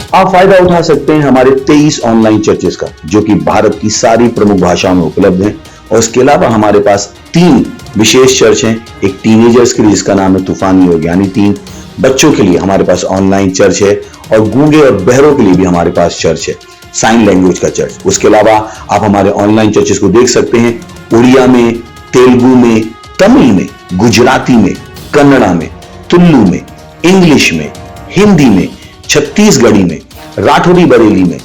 आप फायदा उठा सकते हैं हमारे 23 ऑनलाइन चर्चेस का, जो कि भारत की सारी प्रमुख भाषाओं में उपलब्ध हैं। और इसके अलावा हमारे पास 3 विशेष चर्च हैं। एक टीनेजर्स के लिए जिसका नाम है तूफानी योग यानी 3, बच्चों के लिए हमारे पास ऑनलाइन चर्च है, और गूंगे और बहरों के लिए भी हमारे पास चर्च है, साइन लैंग्वेज का चर्च। उसके अलावा आप हमारे ऑनलाइन चर्चेस को देख सकते हैं उड़िया में, तेलुगु में, तमिल में, गुजराती में, कन्नड़ा में, तुलु में, इंग्लिश में, हिंदी में, छत्तीसगढ़ी में, राठौरी बरेली में,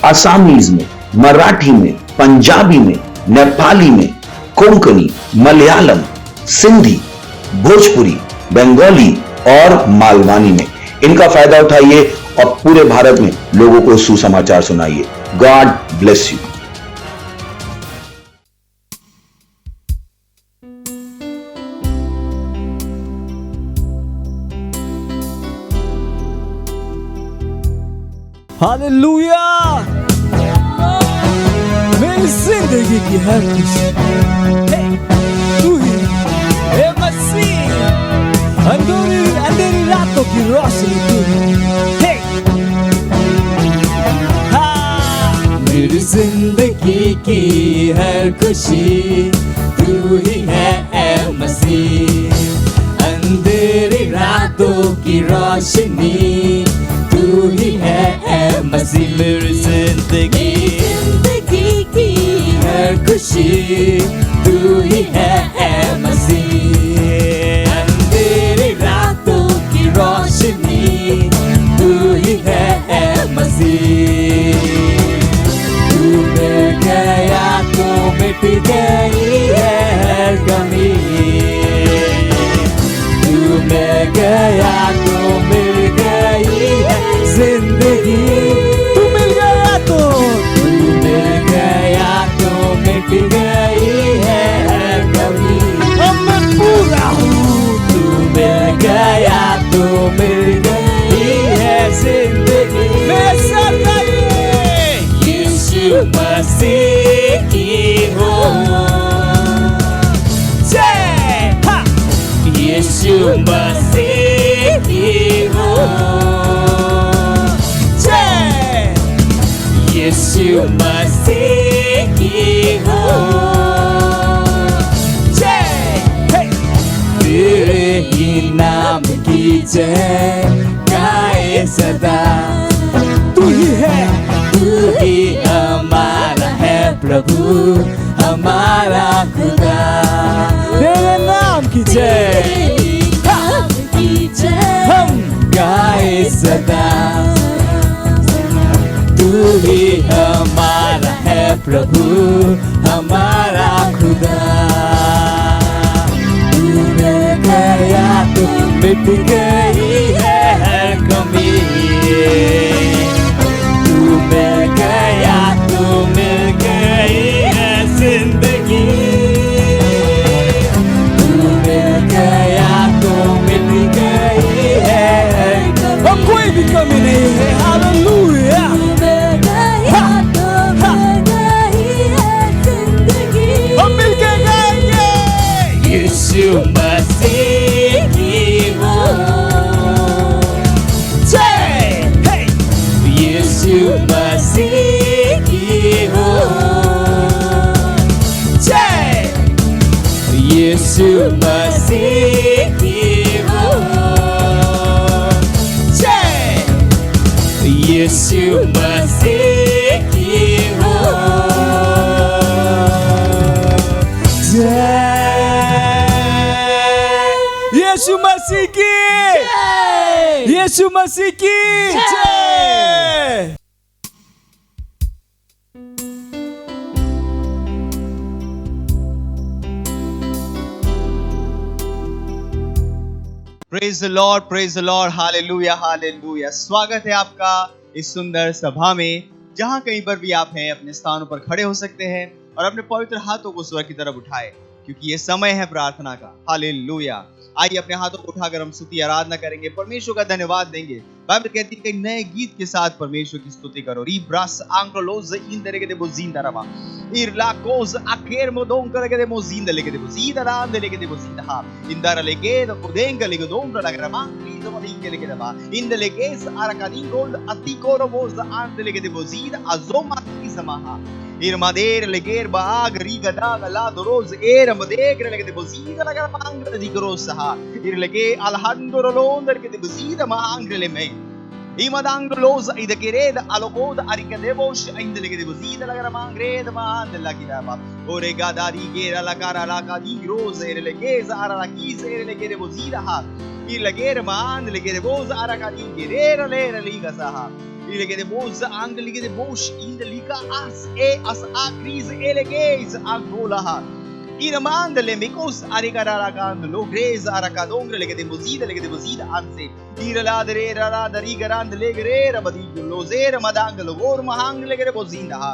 असमीज में, मराठी में, पंजाबी में, नेपाली में, कोंकणी, मलयालम, सिंधी, भोजपुरी, बंगाली और मालवानी में। इनका फायदा उठाइए और पूरे भारत में लोगों को सुसमाचार सुनाइए। God bless you. हालेलुया। मेरी जिंदगी की हर खुशी तू ही है मसीह, अंधेरी रातों की रोशनी तू है। मेरी जिंदगी की हर खुशी तू ही है ए मसीह, अंधेरी रातों की रोशनी तू ही है ए मसीह। मेरी जिंदगी की हर खुशी तू ही है ए मसीह, अंधेरी रातों की रोशनी तू ही है ए मसीह। तू मिल गया तो मिट गई है हर कमी, तू मिल गया तो मिल गई है जिंदगी। तू मिल गया तो मिट गई है हर कमी। अब मैं पूरा हूँ। तू मिल गया तो मिल गई है जिंदगी। मेरे साथ गाइए। यीशु मसीह की हो जय। यीशु मसीह की हो जय। यीशु मसीह की हो जय। तेरे ही नाम की जय गाए सदा। तू ही हमारा है प्रभु, हमारा खुदा। तेरे नाम की जय हम गाए सदा। तू ही हमारा है प्रभु, हमारा खुदा। तू मिल गया तो मिट गई है हर कमी, तू मिल गया तो मिल गई है जिंदगी। तू मिल गया तो मिट गई है हर कमी। अब कोई भी कमी नहीं है। हालेलुया। यीशु मसीह की हो जय। यीशु मसीह की हो जय। यीशु मसीह की हो जय। यीशु मसीह की हो जय। यीशु मसीह की जय। यीशु मसीह की जय। Praise the Lord, hallelujah hallelujah. स्वागत है आपका इस सुंदर सभा में। जहां कहीं पर भी आप हैं, अपने स्थानों पर खड़े हो सकते हैं और अपने पवित्र हाथों को स्वर की तरफ उठाए, क्योंकि ये समय है प्रार्थना का। हालेलुया। आइए अपने हाथों को उठाकर हम स्तुति आराधना करेंगे, परमेश्वर का धन्यवाद देंगे, बाइबल कहती है कि नए गीत के साथ परमेश्वर की स्तुति करो। रिब्रास आंक्रोलोज इंदलेगे दे बोजिंदा रवा इरलाकोज अकेर मोदों करगे दे मोजिंदा लेगे दे बोजिंदा राम लेगे दे बोजिंदा हा इंदारा लेगे दो कुदेंगा लेगे दोंगा लगरमा रीजो मदींगे लेगे दबा इंदलेगेस आरकादिंगोल अतिकोरो बोज आंदलेगे दे बोजिंदा अजोमा की समाहा irmader leger baag rigada la doroz era madeger lege de bozida la garmangre di grossa irlege alhandro londer ke de bozida ma angre me imadang los ida kereda alogoda arikadebosh ainda lege de bozida la garmangre de ma andella kidaba orega dari gera la cara la kadi grossa irlege zara la kis irlege de bozida ha irlege ma andele lege de boz arakadi gerera le liga saha Ilege de boz angelige de bosh in de liga as a crise eleges agolaha iramandele mikos arigararagan lo grez arakadongre lege de bozida anse irala de rara dari garand legere rabadi lo zer madang lo gor mahang lege de bozinda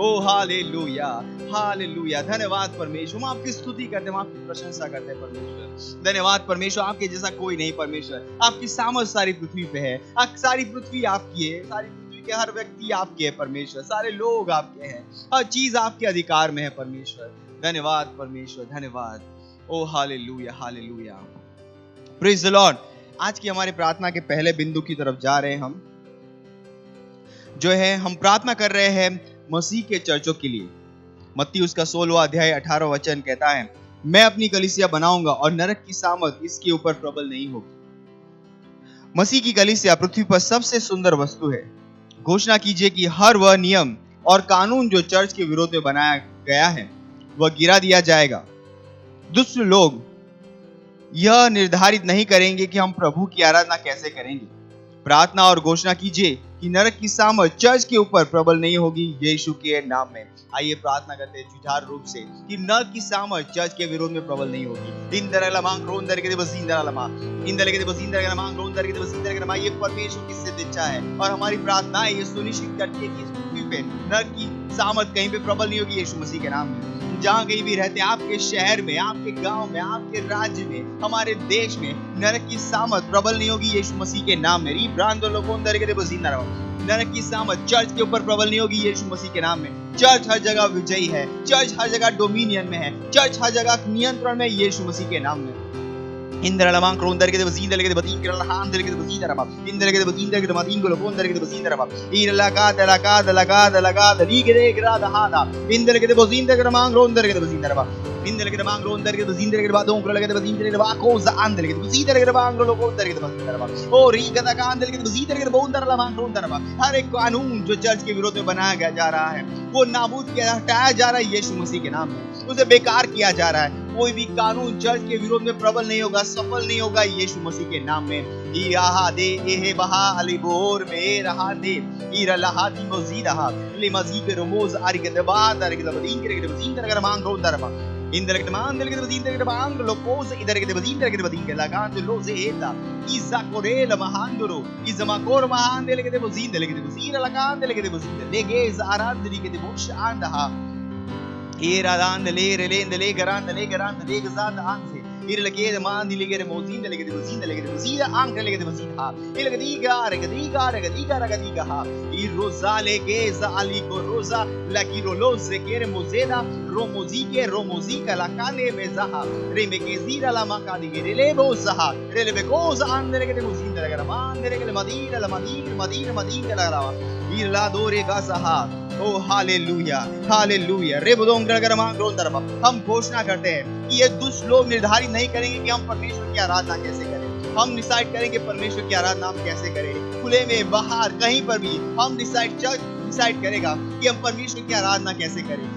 O hallelujah hallelujah. धन्यवाद परमेश्वर, हम आपकी स्तुति करते हैं, हम आपकी प्रशंसा करते हैं परमेश्वर। धन्यवाद परमेश्वर, आपके जैसा कोई नहीं परमेश्वर। आपकी सामर्थ सारी पृथ्वी पे है, सारी पृथ्वी आपकी है, सारी पृथ्वी के हर व्यक्ति आपके है परमेश्वर, सारे लोग आपके हैं, हर चीज आपके अधिकार में है परमेश्वर। धन्यवाद परमेश्वर, धन्यवाद। ओ hallelujah hallelujah, praise the Lord. आज की हमारी प्रार्थना के पहले बिंदु की तरफ जा रहे हैं हम, जो है हम प्रार्थना कर रहे हैं मसीह के चर्चों के लिए। मत्ती उसका 16वां अध्याय 18वां वचन कहता है, मैं अपनी कलीसिया बनाऊंगा और नरक की सामर्थ इसके ऊपर प्रबल नहीं होगी। मसीह की कलीसिया पृथ्वी पर सबसे सुंदर वस्तु है। घोषणा कीजिए कि हर वह नियम और कानून जो चर्च के विरोध में बनाया गया है वह गिरा दिया जाएगा। दुष्ट लोग यह निर्धारित नहीं करेंगे कि हम प्रभु की आराधना कैसे करेंगे। प्रार्थना और घोषणा कीजिए कि नरक की सामर्थ चर्च के ऊपर प्रबल नहीं होगी यीशु के नाम में। आइए प्रार्थना करते हैं जुझारू रूप से कि नरक की सामर्थ चर्च के विरोध में प्रबल नहीं होगी। ये परमेश्वर की सिद्ध इच्छा है और हमारी प्रार्थना ये सुनिश्चित करती है कि इस पृथ्वी पे नरक की सामर्थ कहीं पे प्रबल नहीं होगी यीशु मसीह के नाम में। जहाँ कहीं भी रहते हैं, आपके शहर में, आपके गांव में, आपके राज्य में, हमारे देश में नरक की सामर्थ प्रबल नहीं होगी यीशु मसीह के नाम में। नरक की सामर्थ चर्च के ऊपर प्रबल नहीं होगी यीशु मसीह के नाम में। चर्च हर जगह विजयी है, चर्च हर जगह डोमिनियन में है, चर्च हर जगह नियंत्रण में यीशु मसीह के नाम में। Indralaman krondarge de bazin delege de batin kala han delege de bazin daraba indelege de batin delege de matin golo kon delege de bazin daraba irlaga de lige de grada hada indelege de bazin delege de man krondarge de bazin daraba indelege de man krondarge de bazin delege de badon krondarge de bazin delege de ba cosa andelege de bazin delege de man krondarge kon delege de bazin daraba o riga da kan delege de bazin delege de bon darala man krondaraba हर एक कानून जो church के विरोध में बनाया जा रहा है वो नाबूद किया हटाया जा रहा है यीशु मसीह के नाम में, उसे बेकार किया जा रहा है। कोई भी कानून चर्च के विरोध में प्रबल नहीं होगा, सफल नहीं होगा यीशु मसीह के नाम में। इहा दे एहे बहा अलीबोर में रहा दे इरलहा दी मजीदहा लिमजी के रोमोज आरिगदबा दरगदबदीन के बदीन दरगर मांग रो दरबा इंदरग मान दरग बदीन दरग मांग लोकोज इधरग बदीन के लगान जो लोजे एता इजा कोरेल महांदरो इजमा कोर महान दरग बदीन लगान दरग बदीन लेगे जारान दरग के Bush आंदहा Iradan de le garan de gazan anse irlege de man dilige de mozin de lege de bozida anke lege de bozida ilege diga ha irozale geza ali goroza la giroloze kere mozeda romozika la kane mezaha remegezira la makadi le bozaha relebe goza andele de mozin de lege man de lege de madina la rawa irla dore gazaha ओ hallelujah hallelujah रेबोदों गरगरमांग्रोंदरबा। हम घोषणा करते हैं कि ये दुष्ट लोग निर्धारित नहीं करेंगे कि हम परमेश्वर की आराधना कैसे करें। हम डिसाइड करेंगे परमेश्वर की आराधना हम कैसे करें, खुले में बाहर कहीं पर भी हम डिसाइड करेगा कि हम परमेश्वर की आराधना कैसे करें।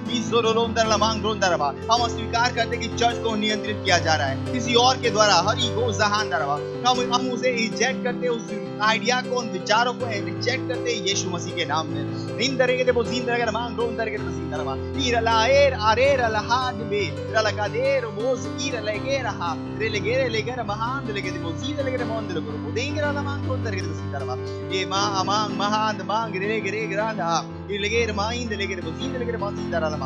हम स्वीकार करते कि चर्च को नियंत्रित किया जा रहा है किसी और के द्वारा, हरी गो जहान दरबा। हम उसे रिजेक्ट करते, उस आइडिया को, उन विचारों को रिजेक्ट करते यीशु मसीह के नाम में। इन तरह के बोझीन तरह मांग रो तरह के बोझीन दरबा इरलाएर अरेर लहाद में रलकादेर मोस इरलेगे रहा रेलेगे लेगर महान लेगे बोझीन लेगे मोन लेगे बोदेंगे रला मांग रो तरह के बोझीन दरबा ये मांग महान मांग रेलेगे ग्रांडा इरलेगे माइंद लेगे बोझीन लेगे बोझीन दरला मांग।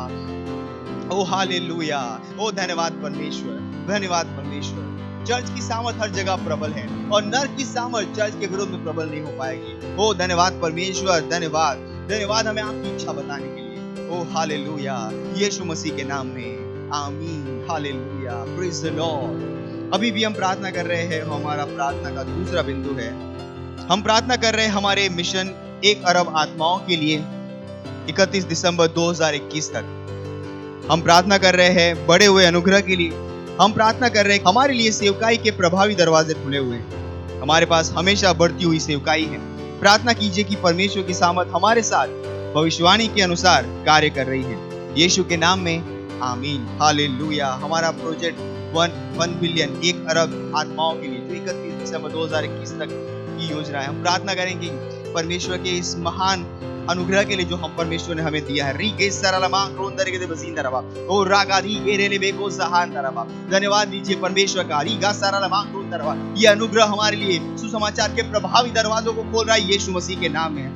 ओ हालेलुया, ओ धन्यवाद परमेश्वर, धन्यवाद परमेश्वर। चर्च की सामर्थ हर जगह प्रबल है और नर की सामर्थ चर्च के विरोध में प्रबल नहीं हो पाएगी। ओ धन्यवाद परमेश्वर, धन्यवाद, धन्यवाद हमें आपकी इच्छा बताने के लिए। ओ हालेलुया, यीशु मसीह के नाम में आमीन। Hallelujah, praise the Lord. अभी भी हम प्रार्थना कर रहे हैं। हमारा प्रार्थना का दूसरा बिंदु है, हम प्रार्थना कर रहे हैं हमारे मिशन 1 अरब आत्माओं के लिए 31 दिसंबर 2021 तक। हम प्रार्थना कर रहे हैं बढ़े हुए अनुग्रह के लिए। हम प्रार्थना कर रहे हैं हमारे लिए सेवकाई के प्रभावी दरवाजे खुले हुए हैं। हमारे पास हमेशा बढ़ती हुई सेवकाई है। प्रार्थना कीजिए कि परमेश्वर की सामर्थ हमारे साथ भविष्यवाणी के अनुसार कार्य कर रही है। यीशु के नाम में आमीन। हालेलुया। हमारा प्रोजेक्ट 1 बिलियन 1 अरब आत्माओं के लिए जो 31 दिसंबर 2021 तक की योजना है, हम प्रार्थना करेंगे परमेश्वर के इस महान अनुग्रह के लिए जो हम परमेश्वर ने हमें दिया है। धन्यवाद दीजिए परमेश्वर का। ये अनुग्रह हमारे लिए सुसमाचार के प्रभावी दरवाजों को खोल रहा है यीशु मसीह के नाम में।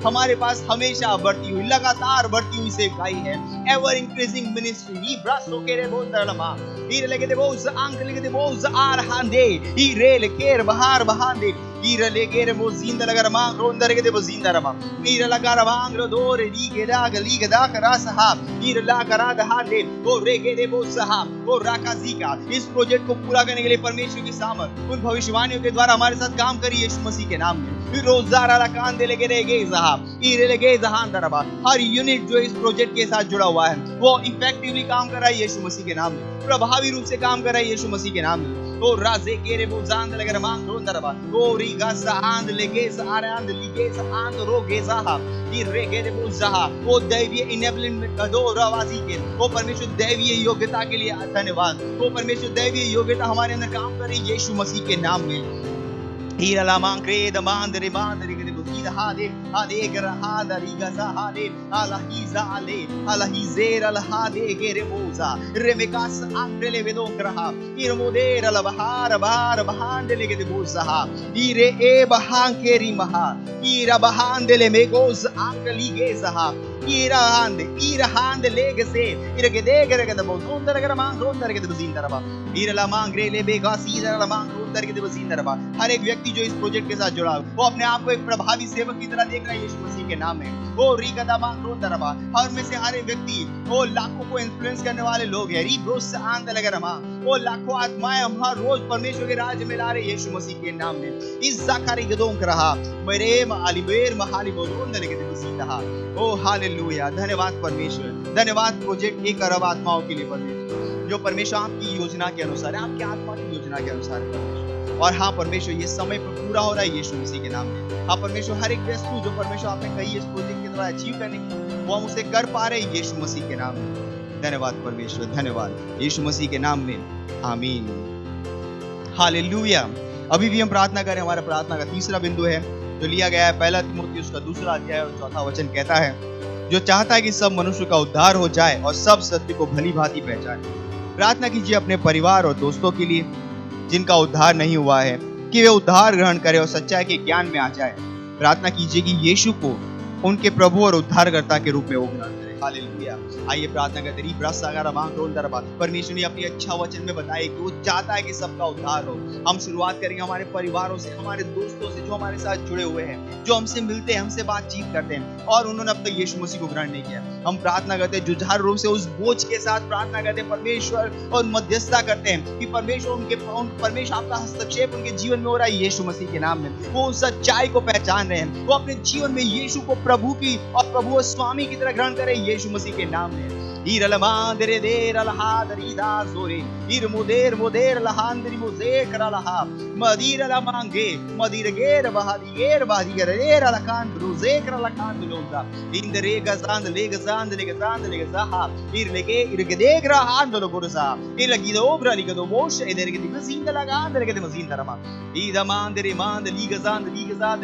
हमारे पास हमेशा बढ़ती हुई, लगातार बढ़ती हुई सेवकाई है। Ever increasing ministry. Ibraso kere bondarama. Ire legede boz ank legede boz arhande. Ire leker bahar bahande. Ire legere mozinda lagarama ronda legede bozinda rama. Ire lagarama angro dore liga da karasaha. Ire la karada hande. वो रेगेदे बोसहा, वो राकाजीका। इस project को पूरा करने के लिए परमेश्वर की सामर्थ उन भविष्यवाणियों के द्वारा हमारे साथ काम करी यीशु मसीह के नाम में। रोजारा लकान दे लगे रेगेज़हा, ईरे लगे जहान दरबा। हर यूनिट जो इस प्रोजेक्ट के साथ जुड़ा हुआ है वो इफेक्टिवली काम कर रहा है यीशु मसीह के नाम में, प्रभावी रूप से काम कर रहा है यीशु मसीह के नाम में। ओ राजे केरे बोजान लगे रमांग रोन दरबा। ओ रिगासा आंद लेगे सारांद लिगे आंद रोगेज़हा। ई रेगेदे बोज़हा। ओ दैवीय इनेबलिंग दो रवाजी के। ओ परमेश्वर दैवीय योग्यता के लिए धन्यवाद। ओ परमेश्वर दैवीय योग्यता हमारे अंदर काम कर रही है यीशु मसीह के नाम में। Ira la mancreda mandere che botida hade hade grahada rigaza hade ala hiza ale ala hizera la hade che remosa remekas angrele vedon graha ir modera la bahar bahandele che debusa ire e bahankeri maha ira bahandele megos angligeza ira hande legese ira che degere che bozondere che mangondere che bozindara ira la mangrele begasi la mangondere che bozindara। हर एक व्यक्ति जो इस project के साथ जुड़ा वो अपने आप को एक प्रभावी सेवक की तरह देख रहा है यीशु मसीह के नाम में। वो रीगदा मांगरो दरबा। और में से हर एक व्यक्ति वो लाखों को इन्फ्लुएंस करने वाले लोग हैं। रीब्रोस आंद लगे रमा। वो लाखों आत्माएं हम हर रोज परमेश्वर के राज्य में ला रहे यीशु मसीह के नाम में। इस जाकारी गदों कर रहा मेरे मालिबेर महाली बोलों दर के दिवसीता। ओ हालेलुया। धन्यवाद परमेश्वर, धन्यवाद प्रोजेक्ट 1 अरब आत्माओं के लिए परमेश्वर, जो परमेश्वर आपकी योजना के अनुसार है, आपकी आत्मा की योजना के अनुसार है। और हाँ परमेश्वर ये समय पर पूरा हो रहा है यीशु मसीह के नाम में। हाँ परमेश्वर हर एक वस्तु जो परमेश्वर आपने कही इस प्रोजेक्ट के द्वारा अचीव करने की वो हम उसे कर पा रहे हैं यीशु मसीह के नाम में। धन्यवाद परमेश्वर, धन्यवाद यीशु मसीह के नाम में आमीन। हालेलुया। अभी भी हम प्रार्थना करें। हमारा प्रार्थना का तीसरा बिंदु है जो लिया गया है 1 तिमुथियुस उसका 2 अध्याय और 4 वचन कहता है, जो चाहता है कि सब मनुष्य का उद्धार हो जाए और सब सत्य को भली भांति पहचाने। प्रार्थना कीजिए अपने परिवार और दोस्तों के लिए जिनका उद्धार नहीं हुआ है कि वे उद्धार ग्रहण करें और सच्चाई के ज्ञान में आ जाए। प्रार्थना कीजिए कि यीशु को उनके प्रभु और उद्धारकर्ता के रूप में वो ग्रहण करें। हालेलुया। आइए प्रार्थना करते हैं। परमेश्वर ने अपनी अच्छा वचन में बताया कि वो चाहता है कि सबका उद्धार हो। हम शुरुआत करेंगे हमारे परिवारों से, हमारे दोस्तों से जो हमारे साथ जुड़े हुए हैं, जो हमसे मिलते हैं, हमसे बातचीत करते हैं और उन्होंने अब तक यीशु मसीह को ग्रहण नहीं किया। हम प्रार्थना करते हैं, जुझारू रूप से उस बोझ के साथ प्रार्थना करते हैं परमेश्वर और मध्यस्थता करते हैं कि परमेश्वर आपका हस्तक्षेप उनके जीवन में हो रहा है यीशु मसीह के नाम में। वो उस सच्चाई को पहचान रहे हैं, वो अपने जीवन में यीशु को प्रभु की और प्रभु और स्वामी की तरह ग्रहण करें यीशु मसीह के नाम में। Iralamadere der alhadri da zore irmoder moder lahandri moze kralaha madira la mange madira ger bahadiger la kan roze krala kan loza indere gazand legazaha irgede gra andolo gorza ilagido obra ligado mosh ederge dizinda laganda legede mazinda rama ida mandere mand ligazand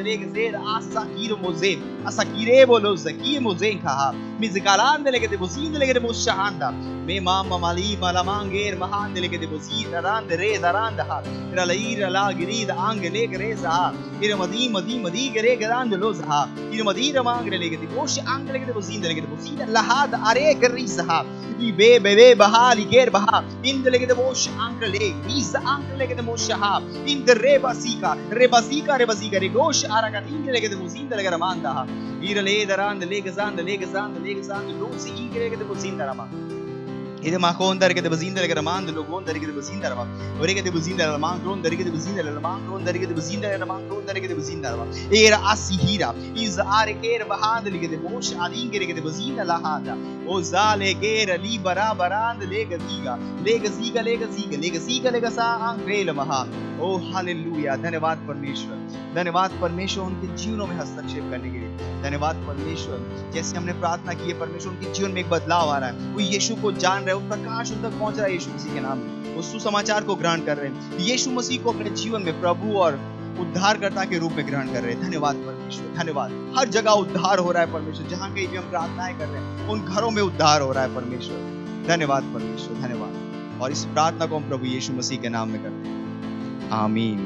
legazer asakir moze asakire bolo zaki moze kha mizgaland legede mozinda legede shahanda me mama mali malamangir mahandele ke de bozida rand re daranda ha ira la girida angele greza ira madi gere grande lozha ira madira mangre le ke de bosh angele ke de bozida lahad are grisa i be bahali ger baha indele ke de bosh angele isa angele ke de mosha in de rebasika re gosh araga indele ke de bozida le ramanda ira le darand le gazand lozi ingere ke de bozida rama ide ma kondar ke de bozida le ramanda lo gondar ke de bozida rama ore ke de bozida rama gondar ke de bozida le rama gondar ke de bozida le rama gondar ke de bozida rama era asihira iz are ker bahand le ke de mosh alingere ke de bozida la hada o zale ker li barabarand le gaziga sa angrel maha O hallelujah धन्यवाद परमेश्वर उनके जीवनों में हस्तक्षेप करने के लिए धन्यवाद परमेश्वर जैसे हमने प्रार्थना की है परमेश्वर उनके जीवन में एक बदलाव आ रहा है वो यीशु को जान रहे हैं प्रकाश उन तक पहुंच रहा है यीशु मसीह के नाम में वो सुसमाचार को ग्रहण कर रहे हैं यीशु मसीह को अपने जीवन में प्रभु और उद्धारकर्ता के रूप में ग्रहण कर रहे हैं धन्यवाद परमेश्वर धन्यवाद हर जगह उद्धार हो रहा है परमेश्वर जहाँ कहीं भी हम प्रार्थनाएं कर रहे हैं उन घरों में उद्धार हो रहा है परमेश्वर धन्यवाद परमेश्वर धन्यवाद और इस प्रार्थना को हम प्रभु यीशु मसीह के नाम में करते हैं आमीन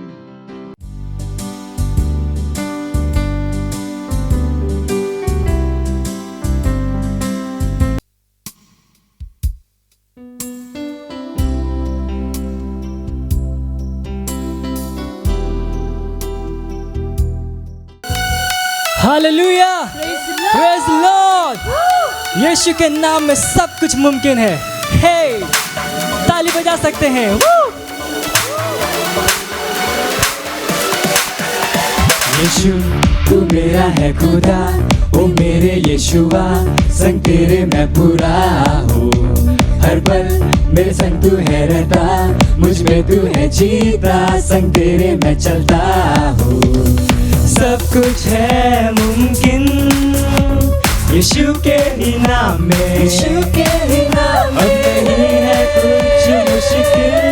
हालेलुया प्रेज लॉर्ड यीशु के नाम में सब कुछ मुमकिन है हे ताली बजा सकते हैं यीशु तू मेरा है खुदा ओ मेरे यीशुआ संग तेरे मैं पूरा हूँ हर पल मेरे संग तू है रहता मुझ में तू है जीता संग तेरे मैं चलता हूँ सब कुछ है मुमकिन यीशु के ही नाम में यीशु के ही नाम में अब नहीं है कुछ मुश्किल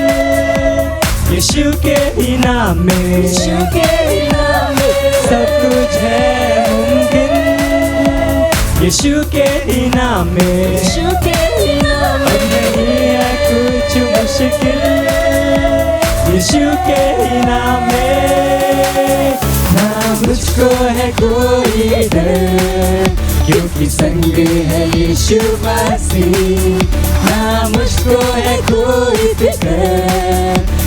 यीशु के ही नाम में यीशु के ही नाम में सब कुछ है मुमकिन यीशु के ही नाम में यीशु के ही नाम में अब नहीं है कुछ मुश्किल यीशु के ही नाम में ना मुझको है कोई डर क्योंकि संग है यीशु मसीह ना मुझको है कोई फिक्र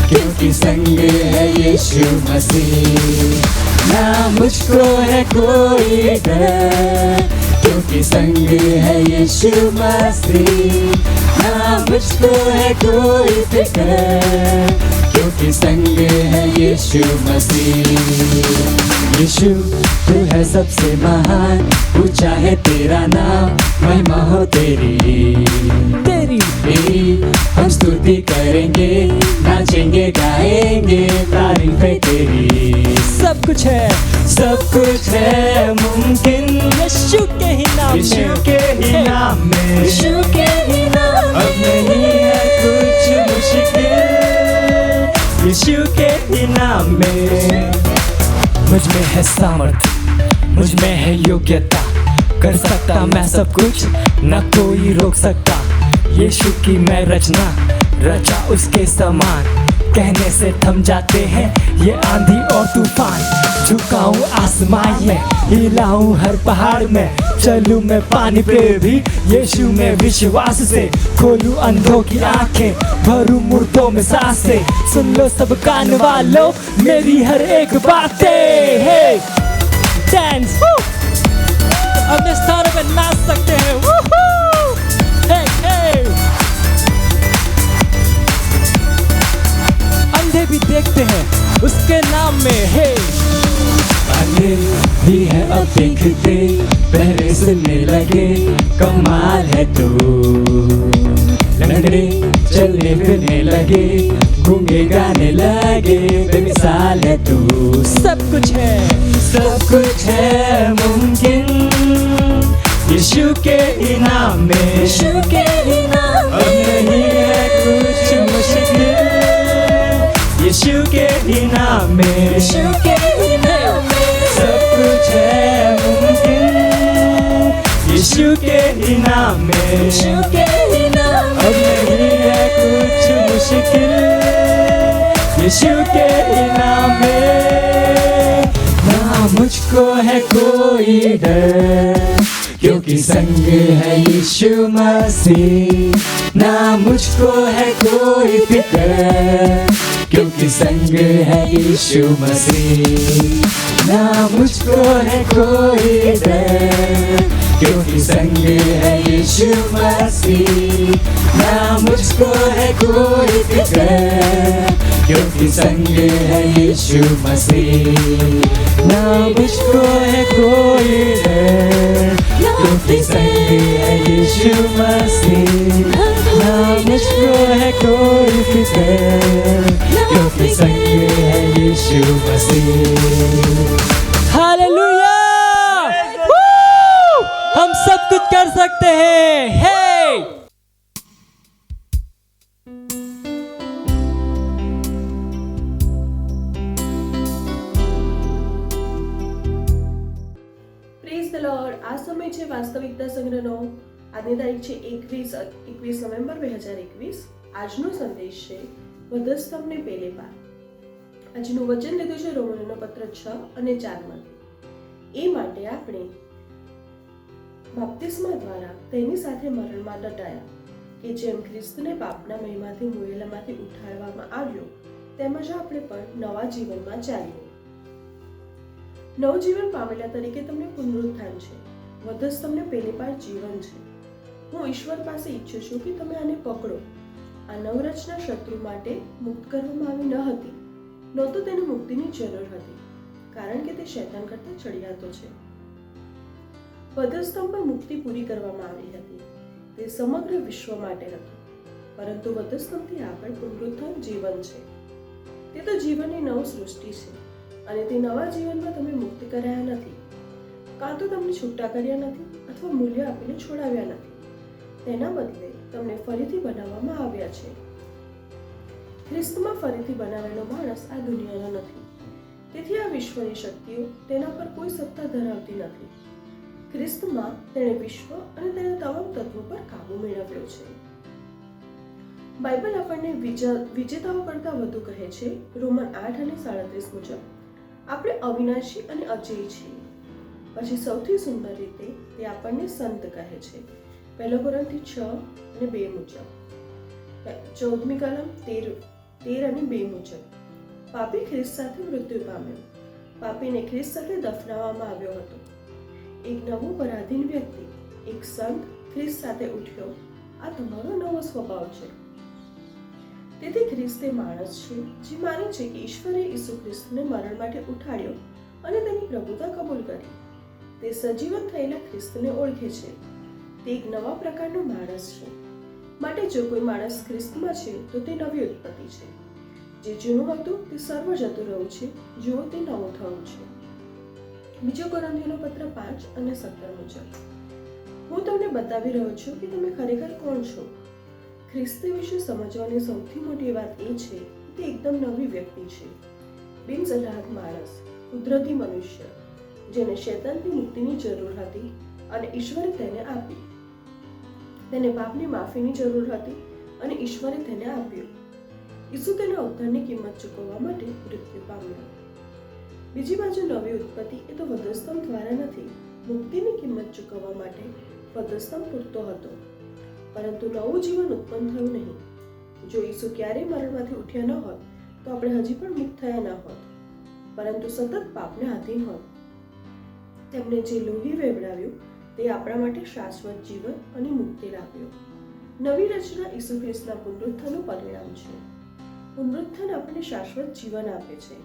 क्योंकि संग है यीशु मसीह ना मुझको है कोई डर क्योंकि संग है यीशु मसीह ना मुझको है कोई फिक्र क्योंकि संग है यीशु मसीह यीशु तू है सबसे महान ऊंचा है तेरा नाम महिमा हो तेरी हम स्तुति करेंगे नाचेंगे गाएंगे तारीफें तेरी सब कुछ है मुमकिन यीशु के ही नाम में यीशु के ही नाम में अब नहीं है कुछ मुश्किल यीशु के ही नाम में मुझ में है सामर्थ मुझ में है योग्यता कर सकता मैं सब कुछ न कोई रोक सकता यीशु की मैं रचना रचा उसके समान कहने से थम जाते हैं ये आंधी और तूफान झुकाऊं आसमान में हिलाऊं हर पहाड़ में चलूं मैं पानी पे भी यीशु में विश्वास से खोलूं अंधों की आंखें भरूं मुर्दों में सांसें सुन लो सब कान वालों मेरी हर एक बातें डांस अपने स्थानों पे नाच सकते हैं अंधे भी देखते हैं उसके नाम में अंधे भी है अब देखते पहले सुनने लगे कमाल है तू लंगड़े चलने फिरने लगे गूंगे गाने लगे बेमिसाल है तू सब कुछ है मुमकिन यीशु के ही नाम में यीशु के ही नाम में अब नहीं है कुछ मुश्किल यीशु के ही नाम में यीशु के ही नाम में सब कुछ है मुमकिन यीशु के ही नाम में यीशु के यीशु के ही नाम में। ना मुझको है कोई डर, क्योंकि संग है यीशु मसीह। ना मुझको है कोई फिक्र, क्योंकि संग है यीशु मसीह। ना मुझको है कोई डर, क्योंकि संग है यीशु मसीह। ना मुझको है कोई फिक्र, क्योंकि संग है यीशु मसीह। ना मुझको है कोई डर, क्योंकि संग है यीशु मसीह। ना मुझको है कोई फिक्र, क्योंकि संग है यीशु मसीह। हालेलुया! हम सब कुछ कर सकते हैं। हे! Praise the Lord. આ સમય છે વાસ્તવિકતા સંગ્રહનો. આજની તારીખ છે 21 નવેમ્બર 2021. આજનો સંદેશ છે વધસ્તંભને પેલે પાર. આજનું વચન લીધું છે રોમનોનો પત્ર 6 અને 4 માંથી. એ માટે આપણે બાપ્તિસ્મા દ્વારા તેની સાથે મરણમાં દટાયા, કે જેમ ખ્રિસ્તને પાપના મહિમાથી મુયેલામાંથી ઉઠાડવામાં આવ્યો, તેમજ આપણે પણ નવા જીવનમાં ચાલીએ. નવજીવન પામેલા તરીકે તમને પુનરુત્થાન છે. વધસ્તંભને પેલે પાર જીવન છે. હું ઈશ્વર પાસે ઈચ્છું છું કે તમે આને પકડો. આ નવરચના શત્રુ માટે મુક્ત કરવામાં આવી ન હતી, ન તો તેને મુક્તિની જરૂર હતી, કારણ કે તે શૈતાન કરતા ચડિયાતો છે. વધસ્તંભ પર મુક્તિ પૂરી કરવામાં આવી હતી. તે સમગ્ર વિશ્વ માટે હતું, પરંતુ વધસ્તંભથી આગળ પુનરુત્થાન જીવન છે. તે તો જીવનની નવ સૃષ્ટિ છે, અને તે નવા જીવનમાં તમે મુક્ત કરાયા નથી, કાં તો તમને છૂટા કર્યા નથી અથવા મૂલ્ય આપીને છોડાવ્યા નથી. તેના બદલે તમને ફરીથી બનાવવામાં આવ્યા છે. ખ્રિસ્તમાં ફરીથી બનાવેલો માણસ આ દુનિયાનો નથી, તેથી આ વિશ્વની શક્તિઓ તેના પર કોઈ સત્તા ધરાવતી નથી. ખ્રિસ્તમાં તેણે વિશ્વ અને તેના તમામ તત્વો પર કાબુ મેળવ્યો છે. બાઇબલ આપણને વિજેતાઓ કરતા વધુ કહે છે. રોમન 8 અને 37 મુજબ આપણે અવિનાશી અને અજેય છીએ. પછી સૌથી સુંદર રીતે તે આપણને સંત કહે છે. 1 કોરિન્થી 6 અને 2 મુજબ. 14મી કલમ 13 અને 2 મુજબ પાપી ખ્રિસ્ત સાથે મૃત્યુ પામ્યો. પાપીને ખ્રિસ્ત સાથે દફનાવવામાં આવ્યો હતો. એક નવો પરાધીન વ્યક્તિ, એક સંત ખ્રિસ્ત સાથે ઉઠ્યો. આ તમારો નવો સ્વભાવ છે. તેથી ખ્રિસ્ત એ માણસ છે જે માને છે કે ઈશ્વરે ઈસુ ખ્રિસ્તને મરણ માટે ઉઠાડ્યો અને તેની પ્રભુતા કબૂલ કરી. તે સજીવન થયેલા ખ્રિસ્તને ઓળખે છે. તે એક નવા પ્રકારનો માણસ છે. માટે જો કોઈ માણસ ખ્રિસ્તમાં છે તો તે નવી ઉત્પત્તિ છે. જે જૂનું હતું તે સર્વ જતું રહ્યું છે, જુઓ તે નવું થયું છે. 2 કોરિન્થીઓનો પત્ર 5 અને 17 મુજબ હું તમને બતાવી રહ્યો છું કે તમે ખરેખર કોણ છો. ખ્રિસ્ત વિશે સમજવાની સૌથી મોટી વાત એ છે કે તે એકદમ નવી વ્યક્તિ છે. બિનસલાહત માણસ, કુદરતી મનુષ્ય, જેને શૈતાનથી મુક્તિની જરૂર હતી અને ઈશ્વરે તેને આપી. તેને પાપની માફીની જરૂર હતી અને ઈશ્વરે તેને આપ્યું. ઈસુ તેના ઉદ્ધારની કિંમત ચૂકવવા માટે મૃત્યુ પામ્યો. બીજી બાજુ નવી ઉત્પત્તિ એ તો વધસ્તંભ દ્વારા નથી. મુક્તિની કિંમત ચૂકવવા માટે વધસ્તંભ પૂરતો હતો, પરંતુ નવું જીવન ઉત્પન્ન થયું નહીં. જો ઈસુ ક્યારેય મરણમાંથી ઉઠ્યા ન હોત તો આપણે હજી પણ મુક્ત થયા ન હોત, પરંતુ સતત પાપને આધીન હોત. તેમણે જે લોહી વેવડાવ્યું તે આપણા માટે શાશ્વત જીવન અને મુક્તિ લાવ્યો. નવી રચના ઈસુ ખ્રિસ્તના પુનરુત્થાનનું પરિણામ છે. પુનરુત્થાન આપણને શાશ્વત જીવન આપે છે.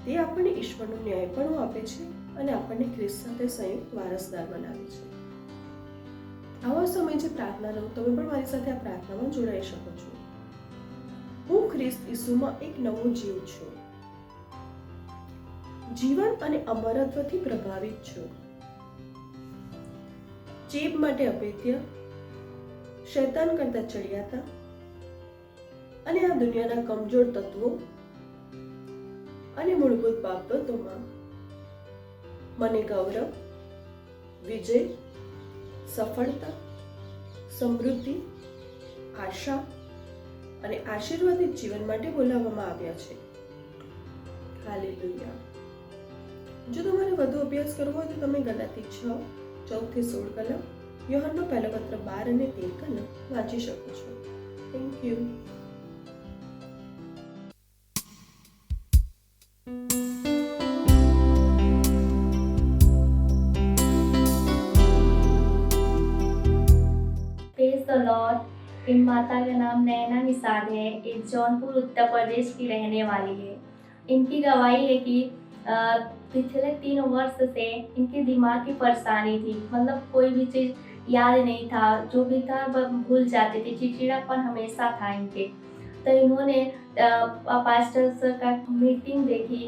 તે આપણને ઈશ્વરનું ન્યાયપણું આપે છે અને આપણને ખ્રિસ્ત સાથે સંયુક્ત વારસદાર બનાવે છે. આવા સમય છે પ્રાર્થનાનો. તમે પણ મારી સાથે આ પ્રાર્થનામાં જોડાઈ શકો છો. હું ખ્રિસ્ત ઈસુમાં એક નવો જીવ છું. જીવન અને અમરત્વથી પ્રભાવિત છું. ચેપ માટે અભેદ્ય, શૈતાન કરતા ચડિયાતા અને આ દુનિયાના કમજોર તત્વો અને મૂળભૂત બાબતોમાં મને ગૌરવ, વિજય, સફળતા, સમૃદ્ધિ, આશા, અને આશીર્વાદિત જીવન માટે બોલાવવામાં આવ્યા છે. હાલેલુયા. જો તમારે વધુ અભ્યાસ કરવો હોય તો તમે ગલાતી 6:14-16 કલમ, યોહાનનો પહેલો પત્ર 12 અને 13 કલમ વાંચી શકો છો. Thank you. Praise the Lord. इन माता का नाम नैना निषाद है. ये जौनपुर उत्तर प्रदेश की रहने वाली है. इनकी गवाही है कि पिछले 3 वर्ष से इनके दिमाग की परेशानी थी. मतलब कोई भी चीज़ याद नहीं था, जो भी था भूल जाते थे, चिड़चिड़ापन हमेशा था इनके. तो इन्होंने पास्टर सर का मीटिंग देखी,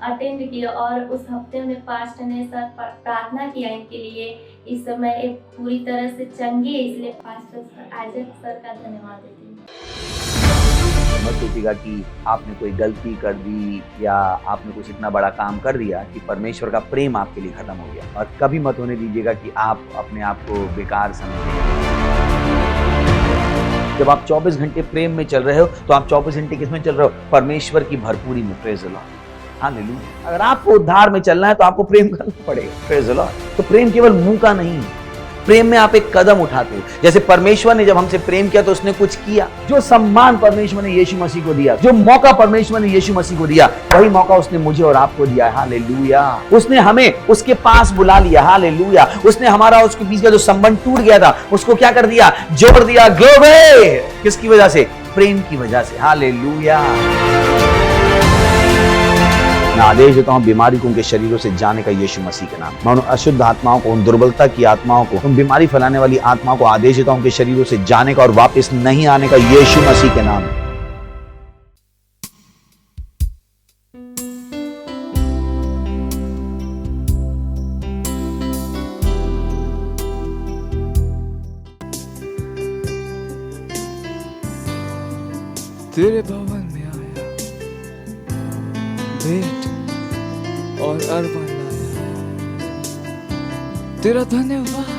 अटेंड किया और उस हफ्ते में पास्टर ने सर प्रार्थना किया इनके लिए. इस समय एक पूरी तरह से चंगी है, इसलिए पास्टर सर आइजक सर का धन्यवाद देती हूँ. मत सोचिएगा कि आपने कोई गलती कर दी या आपने कुछ इतना बड़ा काम कर दिया कि परमेश्वर का प्रेम आपके लिए खत्म हो गया. और कभी मत होने दीजिएगा कि आप अपने आप को बेकार समझें. जब आप 24 घंटे प्रेम में चल रहे हो तो आप 24 घंटे किस में चल रहे हो? परमेश्वर की भरपूरी में. Praise the Lord. हालेलुया. अगर आपको उद्धार में चलना है तो आपको प्रेम करना पड़ेगा. Praise the Lord. तो प्रेम केवल मुंह का नहीं है, प्रेम में आप एक कदम उठाते हो. जैसे परमेश्वर ने जब हमसे प्रेम किया तो उसने कुछ किया. जो सम्मान परमेश्वर ने यीशु मसीह को दिया, जो मौका परमेश्वर ने यीशु मसीह को दिया, वही मौका उसने मुझे और आपको दिया है. हालेलुया. उसने हमें उसके पास बुला लिया. हालेलुया. उसने हमारा उसके बीच का जो संबंध टूट गया था उसको क्या कर दिया? जोड़ दिया. ग्लोरी. किसकी वजह से? प्रेम की वजह से. हालेलुया. मैं आदेश देता हूं बीमारी को उनके शरीरों से जाने का यीशु मसीह के नाम. मैं उन अशुद्ध आत्माओं को, उन दुर्बलता की आत्माओं को, उन बीमारी फैलाने वाली आत्माओं को आदेश देता हूं उनके शरीरों से जाने का और वापस नहीं आने का यीशु मसीह के नाम. तेरे भवन में आया, भेंट और अर्पण लाया. तेरा धन्यवाद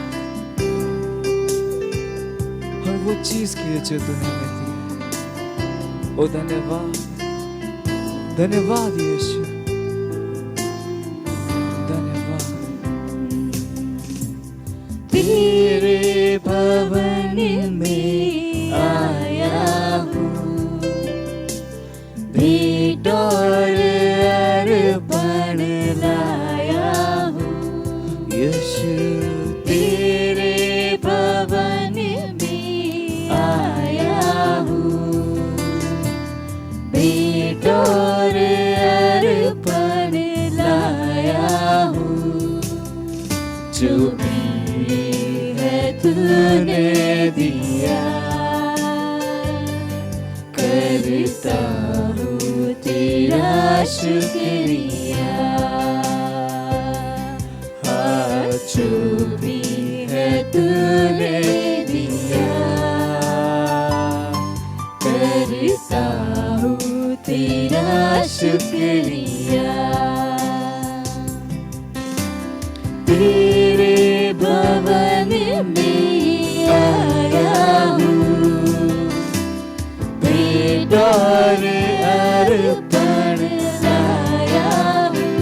हर वो चीज के लिए जो तूने हमें दी है. ओ धन्यवाद, धन्यवाद यीशु, धन्यवाद. तेरे भवन में आया हूँ, भेंट और अर्पण लाया हूँ. यीशु तेरे भवन में आया हूँ, भेंट और अर्पण लाया हूँ. जो भी है तूने दिया करता हूँ तेरा शुक्रिया. हाँ, जो भी है तूने दिया करता हूँ तेरा शुक्रिया. तेरे भवन में आया हूँ, भेंट और अर्पण लाया हूँ.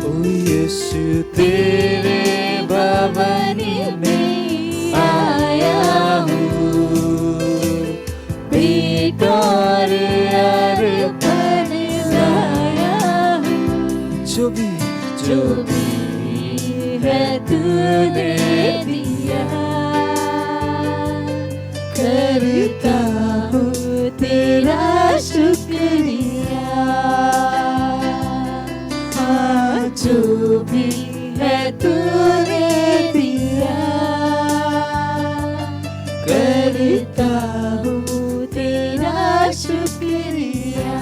ओ यीशु तेरे भवन में आया हूँ, भेंट और अर्पण लाया हूँ. जो भी है तूने दिया करता हूँ तेरा शुक्रिया. हाँ, जो भी है तूने दिया करता हूँ तेरा शुक्रिया.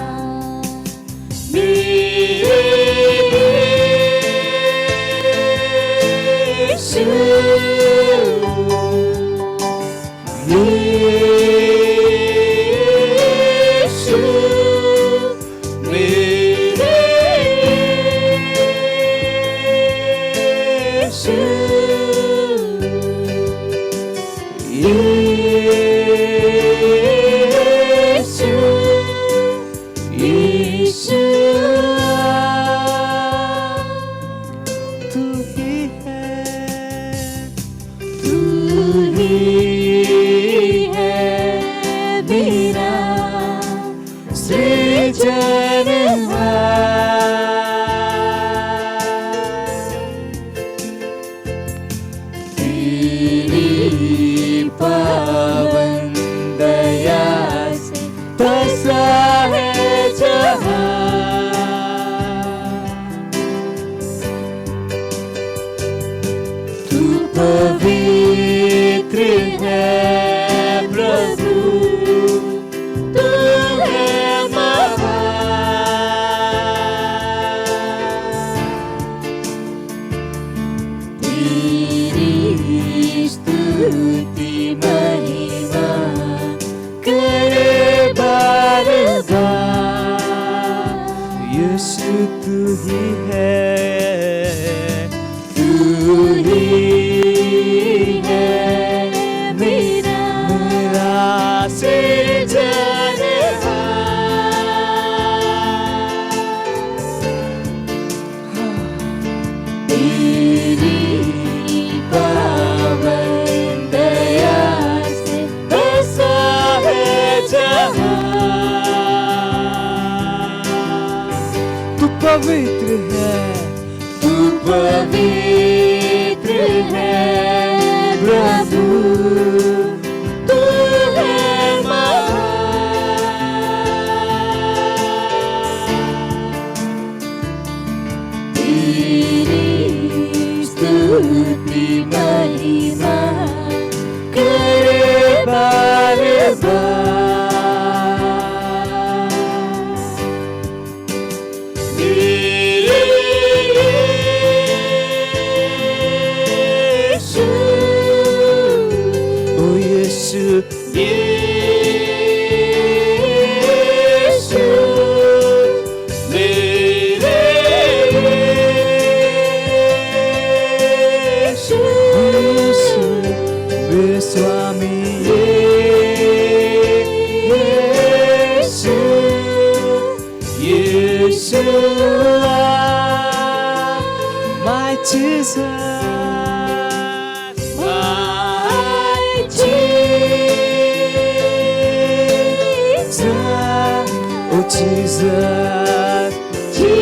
पवित्र है प्रभु, तू है महान। तेरी स्तुति महिमा करे बार बार। यीशु तू ही है, तू ही है मेरा सृजनहार। तेरी पावन दया से बसा है जहां। तू पवित्र है, तू पवित्र है प्रभु, तू है महान। तेरी स्तुति महिमा करे बार बार। यीशु मेरे यीशु, मेरे स्वामी यीशु, यीशु my Jesus, oh Jesus, Jesus,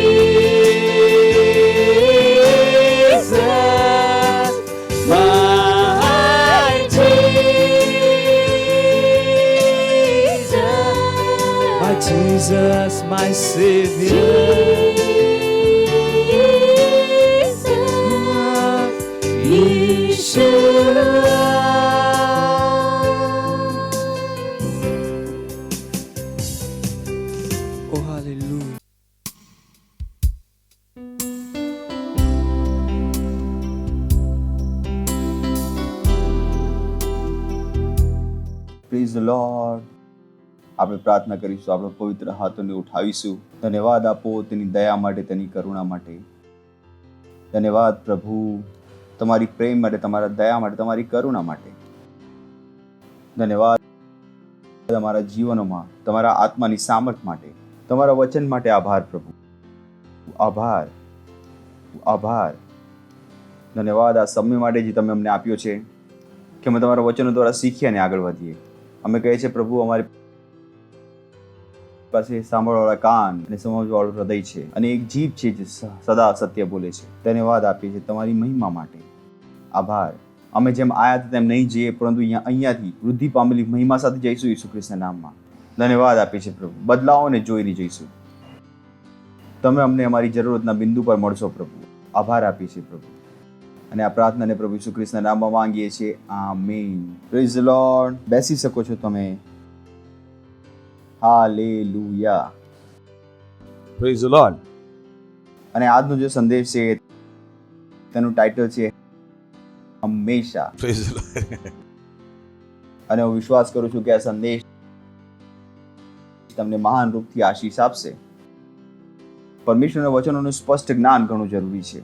my Jesus, my Savior, Yeshua. Oh, hallelujah. Praise the lord. આપણે પ્રાર્થના કરીશું, આપણે પવિત્ર હાથોને ઉઠાવીશું. ધન્યવાદ આપો તેની દયા માટે, તેની કરુણા માટે. ધન્યવાદ પ્રભુ તમારી પ્રેમ માટે, તમારા દયા માટે, તમારી કરુણા માટે. ધન્યવાદ તમારા જીવનોમાં, તમારા આત્માની સામર્થ માટે, તમારા વચન માટે. આભાર પ્રભુ, આભાર, આભાર. ધન્યવાદ આ સમય માટે જે તમે અમને આપ્યો છે કે અમે તમારા વચનો દ્વારા શીખીએ અને આગળ વધીએ. અમે કહીએ છીએ પ્રભુ, અમારી પાસે સાંભળવાળા કાન અને સમજવાળું હૃદય છે અને એક જીભ છે જે સદા સત્ય બોલે છે. ધન્યવાદ આપીએ છીએ તમારી મહિમા માટે. આભાર. અમે જેમ આયા હતા તેમ નહીં જઈએ, પરંતુ અહીંયાથી વૃદ્ધિ પામેલી મહિમા સાથે જઈશું ઈસુ ખ્રિસ્તના નામમાં. ધન્યવાદ આપીએ છીએ પ્રભુ. બદલાવોને જોઈને જઈશું. તમે અમને અમારી જરૂરતના બિંદુ પર મળશો પ્રભુ. આભાર આપીએ છીએ પ્રભુ. અને આ પ્રાર્થનાને પ્રભુ ઈસુ ખ્રિસ્તના નામમાં માંગીએ છીએ. આમીન. Praise the Lord. બેસી શકો છો તમે. હાલેલુયા. Praise the Lord. અને આજનો જે સંદેશ છે તેનું ટાઇટલ છે હંમેશા. Praise the Lord. અને હું વિશ્વાસ કરું છું કે આ સંદેશ તમને મહાન રૂપથી આશીષ આપશે. પરમેશ્વરના વચનોનું સ્પષ્ટ જ્ઞાન ઘણું જરૂરી છે.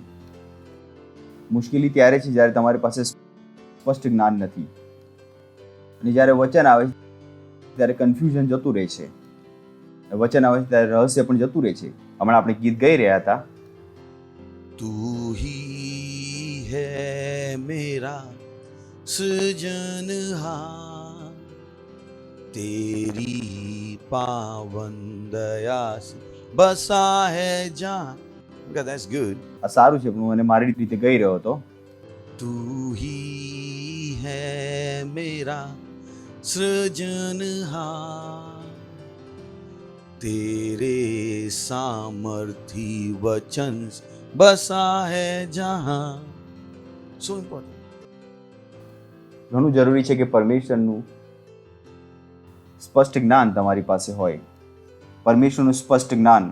મુશ્કેલી ત્યારે છે જ્યારે તમારી પાસે સ્પષ્ટ જ્ઞાન નથી, અને જ્યારે વચન આવે ત્યારે કન્ફ્યુઝન જતું રહે છે. વચન આવે ત્યારે રહસ્ય પણ જતું રહે છે. હમણાં આપણે ગીત ગાઈ રહ્યા હતા, तू ही है मेरा सृजनहार, तेरी पावन दया से बसा है जहां. Okay, that's good. આ સારું છે, પણ હું એને મારી રીતે ગાઈ રહ્યો હતો. तू ही है मेरा सृजनहार, तेरे सामर्थी वचन से बसा है जहां. So important. ઘણું જરૂરી છે કે પરમેશ્વરનું સ્પષ્ટ જ્ઞાન તમારી પાસે હોય. પરમેશ્વરનું સ્પષ્ટ જ્ઞાન,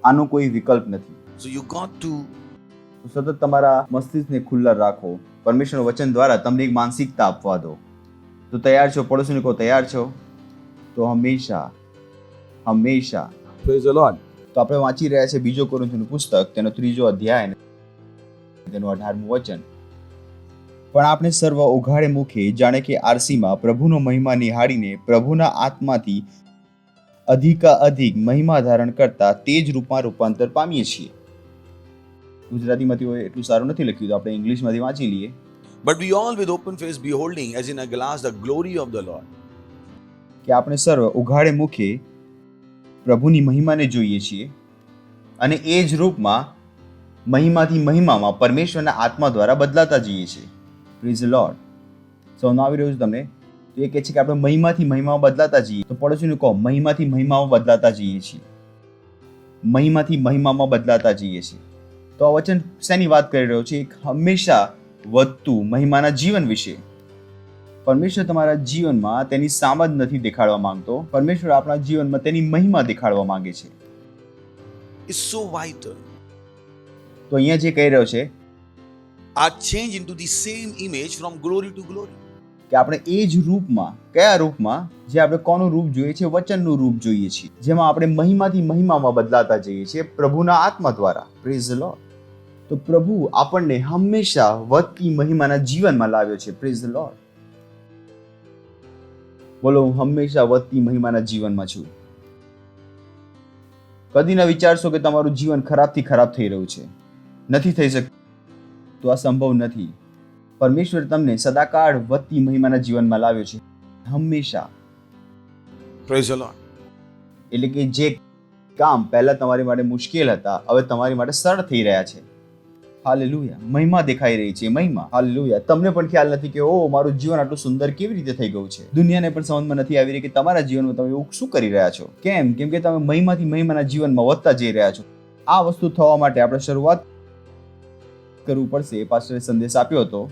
આનો કોઈ વિકલ્પ નથી. So you got to સતત તમારા મસ્તિષ્કને ખુલ્લા રાખો. પરમેશ્વરના વચન દ્વારા તમને એક માનસિકતા આપવા દો. તો તૈયાર છો? પડોશીને કહો, તૈયાર છો? તો હંમેશા praise the Lord. તો આપણે વાંચી રહ્યા છે બીજો કોરિન્થીનું પુસ્તક, તેનો 3 અધ્યાય, તેનું 18મું વચન. પણ આપણે સર્વ ઉઘાડે મુખે જાણે કે આરસીમાં પ્રભુનો મહિમા નિહાળીને પ્રભુના આત્માથી અધિક મહિમા ધારણ કરતા તે જ રૂપમાં રૂપાંતર પામીએ છીએ. ગુજરાતીમાં એટલું સારું નથી લખ્યું, તો આપણે ઇંગ્લિશમાંથી વાંચી લઈએ. But we all with open face beholding as in a glass the glory of the Lord. કે આપણે સર્વ ઉઘાડે મુખે પ્રભુની મહિમાને જોઈએ છીએ અને એ જ રૂપમાં મહિમાથી મહિમામાં પરમેશ્વરના આત્મા દ્વારા બદલાતા જઈએ છીએ. Praise the lord. સૌનું આવી રહ્યું છે તમને? તો એ કહે છે કે આપણે મહિમાથી મહિમામાં બદલાતા જઈએ. તો પડોશીને કહો, મહિમાથી મહિમામાં બદલાતા જઈએ છીએ. મહિમાથી મહિમામાં બદલાતા જઈએ છીએ. તો આ વચન શેની વાત કરી રહ્યો છે? એક હંમેશા વધતું મહિમાના જીવન વિશે. પરમેશ્વર તમારા જીવનમાં તેની સામજ નથી દેખાડવા માંગતો. પરમેશ્વર આપણા જીવનમાં તેની મહિમા દેખાડવા માંગે છે. It's so vital. તો અહીંયા જે કહી રહ્યો છે Are changed into the same image from glory to glory. કે આપણે એ જ રૂપમાં, કયા રૂપમાં? જે આપણે કોનું રૂપ જોઈએ છે? વચનનું રૂપ જોઈએ છીએ, જેમાં આપણે મહિમાથી મહિમામાં બદલાતા જઈએ છીએ પ્રભુના આત્મા દ્વારા. Praise the lord. તો પ્રભુ આપણને હંમેશા વધતી મહિમાના જીવનમાં લાવ્યો છે. Praise the lord. બોલો, હું હંમેશા વધતી મહિમાના જીવનમાં છું. કદી ન વિચારશો કે તમારું જીવન ખરાબથી ખરાબ થઈ રહ્યું છે. નથી થઈ શકતું. તો આ સંભવ નથી. પરમેશ્વર તમને સદાકાળ વધતી મહિમાના જીવનમાં લાવ્યો છે. હંમેશા. Praise the Lord. એટલે કે જે કામ પહેલા તમારી માટે મુશ્કેલ હતા, હવે તમારી માટે સરળ થઈ રહ્યા છે. હાલેલુયા. મહિમા દેખાઈ રહી છે. મહિમા. હાલેલુયા. તમને પણ ખ્યાલ નથી કે ઓ, મારું જીવન આટલું સુંદર કેવી રીતે થઈ ગયું છે. દુનિયાને પણ સમજમાં નથી આવી રહી કે તમારા જીવનમાં તમે એવું શું કરી રહ્યા છો. કેમ? કેમ કે તમે મહિમાથી મહિમાના જીવનમાં વધતા જઈ રહ્યા છો. આ વસ્તુ થવા માટે આપણે શરૂઆત કરવું પડશે. પાસ્ટરે સંદેશ આપ્યો હતો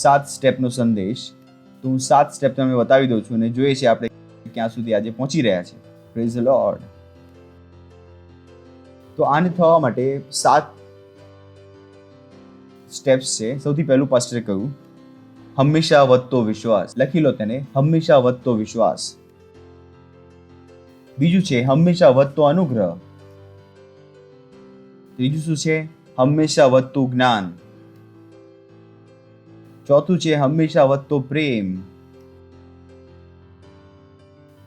7 સ્ટેપનો સંદેશ. તો હું 7 સ્ટેપ તમને બતાવી દઉં છું અને જોઈએ છે આપણે ક્યાં સુધી આજે પહોંચી રહ્યા છે. Praise the lord. તો આને થવા માટે 7 સ્ટેપ્સ છે. સૌથી પહેલું પાસ્ટરે કહ્યું, હંમેશા વધતો વિશ્વાસ. લખી લો તેને, હંમેશા વધતો વિશ્વાસ. બીજું છે હંમેશા વધતો અનુગ્રહ. ત્રીજું શું છે? હંમેશા વધતું જ્ઞાન. ચોથું છે હંમેશા વધતો પ્રેમ.